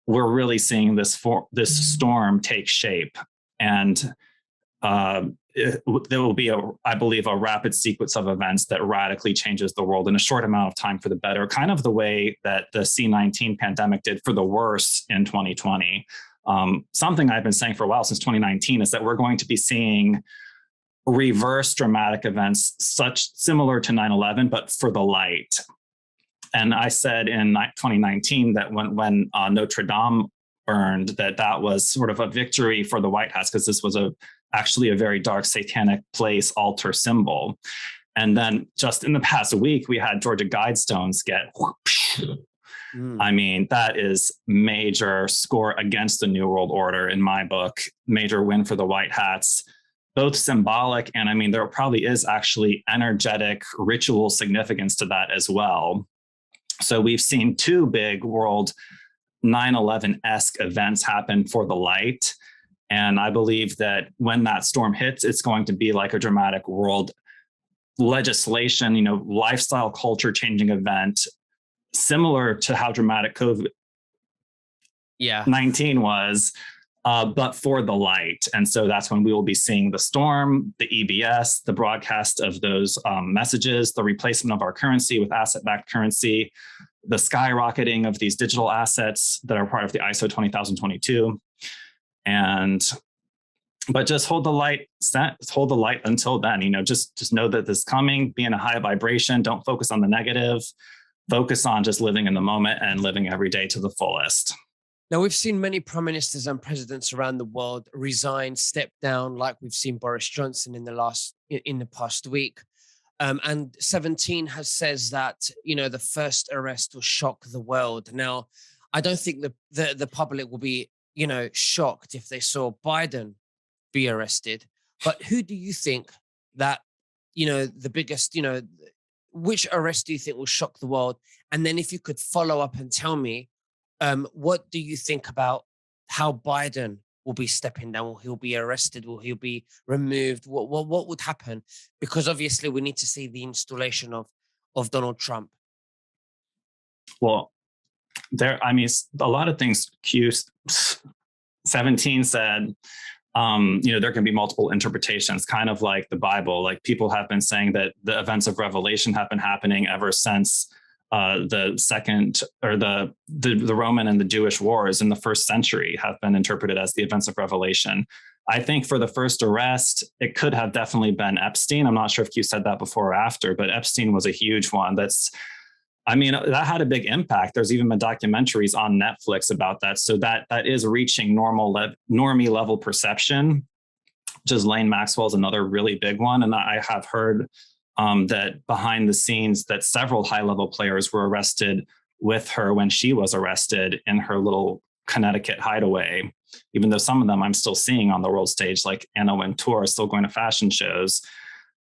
we're really seeing this storm take shape. And there will be, I believe, a rapid sequence of events that radically changes the world in a short amount of time for the better, kind of the way that the C-19 pandemic did for the worse in 2020. Something I've been saying for a while, since 2019, is that we're going to be seeing reverse dramatic events similar to 9/11, but for the light. And I said in 2019 that when Notre Dame burned, that was sort of a victory for the White House, because this was actually a very dark satanic place altar symbol. And then just in the past week, we had Georgia Guidestones get I mean, that is major score against the New World Order in my book, major win for the White Hats, both symbolic, and I mean, there probably is actually energetic ritual significance to that as well. So we've seen two big world 9/11-esque events happen for the light. And I believe that when that storm hits, it's going to be like a dramatic world legislation, lifestyle culture changing event, similar to how dramatic COVID-19 was, but for the light. And so that's when we will be seeing the storm, the EBS, the broadcast of those messages, the replacement of our currency with asset-backed currency, the skyrocketing of these digital assets that are part of the ISO 20022. But just hold the light until then, just know that this is coming, be in a high vibration, don't focus on the negative, focus on just living in the moment and living every day to the fullest. Now, we've seen many prime ministers and presidents around the world resign, step down, like we've seen Boris Johnson in the past week. And 17 says that, the first arrest will shock the world. Now, I don't think the public will be, shocked if they saw Biden be arrested. But who do you think that, the biggest, which arrest do you think will shock the world? And then if you could follow up and tell me, what do you think about how Biden will be stepping down? Will he be arrested? Will he be removed? What would happen? Because obviously we need to see the installation of Donald Trump. Well, a lot of things Q17 said, there can be multiple interpretations, kind of like the Bible. Like, people have been saying that the events of Revelation have been happening ever since the second, or the Roman and the Jewish wars in the first century have been interpreted as the events of Revelation. I think for the first arrest, it could have definitely been Epstein. I'm not sure if you said that before or after, but Epstein was a huge one. That had a big impact. There's even been documentaries on Netflix about that. So that is reaching normie level perception. Ghislaine Maxwell is another really big one. And I have heard that behind the scenes that several high level players were arrested with her when she was arrested in her little Connecticut hideaway, even though some of them I'm still seeing on the world stage, like Anna Wintour, still going to fashion shows.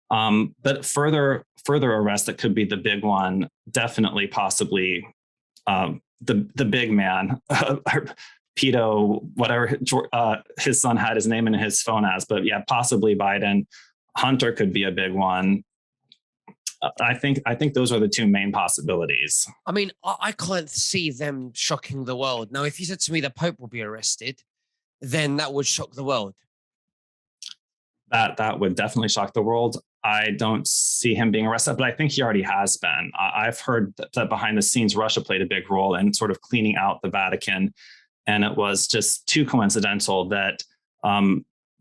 But further arrest that could be the big one, definitely, possibly the big man, pedo, whatever his son had his name in his phone as, but yeah, possibly Biden. Hunter could be a big one. I think those are the two main possibilities. I mean, I can't see them shocking the world. Now, if you said to me the Pope will be arrested, then that would shock the world. That would definitely shock the world. I don't see him being arrested, but I think he already has been. I've heard that behind the scenes, Russia played a big role in sort of cleaning out the Vatican. And it was just too coincidental that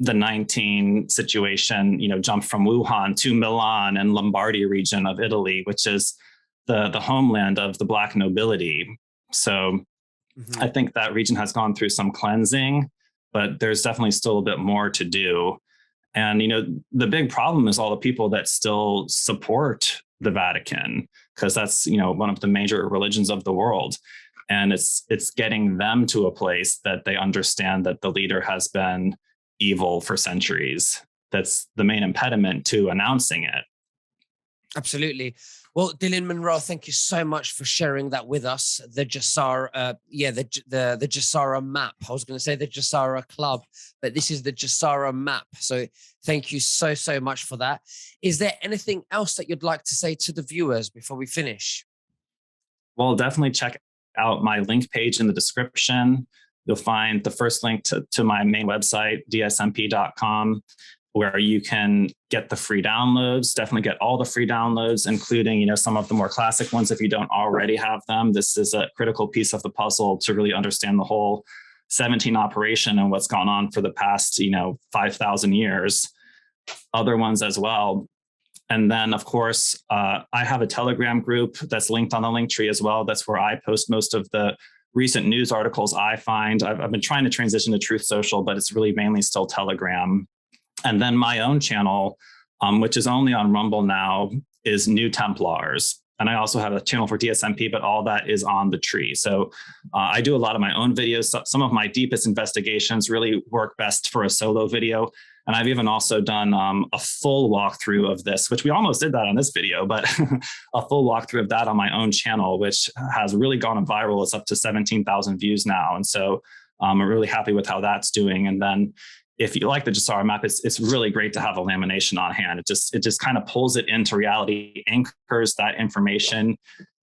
the 19 situation, jumped from Wuhan to Milan and Lombardy region of Italy, which is the homeland of the Black nobility. So I think that region has gone through some cleansing, but there's definitely still a bit more to do. And, the big problem is all the people that still support the Vatican, because that's, one of the major religions of the world. And it's getting them to a place that they understand that the leader has been evil for centuries. That's the main impediment to announcing it. Absolutely. Well, Dylan Monroe, thank you so much for sharing that with us. The Gesara, the Gesara map. I was going to say the Gesara club, but this is the Gesara map. So thank you so much for that. Is there anything else that you'd like to say to the viewers before we finish? Well, definitely check out my link page in the description. You'll find the first link to my main website, dsmp.com, where you can get the free downloads. Definitely get all the free downloads, including, some of the more classic ones if you don't already have them. This is a critical piece of the puzzle to really understand the whole 17 operation and what's gone on for the past, 5,000 years. Other ones as well. And then, of course, I have a Telegram group that's linked on the link tree as well. That's where I post most of the recent news articles I find. I've been trying to transition to Truth Social, but it's really mainly still Telegram. And then my own channel, which is only on Rumble now, is New Templars. And I also have a channel for DSMP, but all that is on the tree. So I do a lot of my own videos. Some of my deepest investigations really work best for a solo video. And I've even also done a full walkthrough of this, which we almost did that on this video, but a full walkthrough of that on my own channel, which has really gone viral. It's up to 17,000 views now. And so I'm really happy with how that's doing. And then if you like the Gesara map, it's really great to have a lamination on hand. It just kind of pulls it into reality, anchors that information.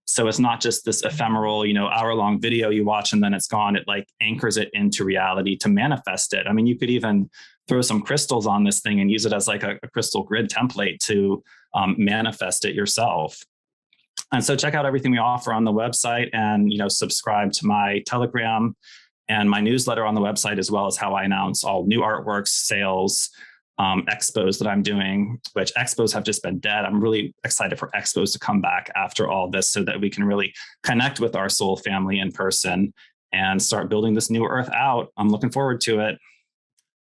So it's not just this ephemeral, hour-long video you watch and then it's gone. It like anchors it into reality to manifest it. I mean, you could even throw some crystals on this thing and use it as like a crystal grid template to manifest it yourself. And so check out everything we offer on the website and, subscribe to my Telegram and my newsletter on the website, as well as how I announce all new artworks, sales, expos that I'm doing, which expos have just been dead. I'm really excited for expos to come back after all this so that we can really connect with our soul family in person and start building this new earth out. I'm looking forward to it.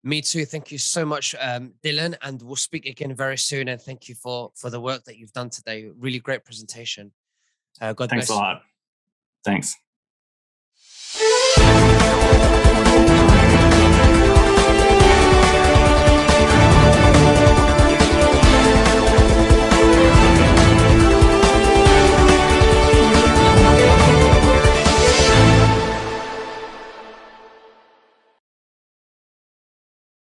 Me too. Thank you so much, Dylan, and we'll speak again very soon. And thank you for the work that you've done today. Really great presentation. God bless. Thanks a lot. Thanks.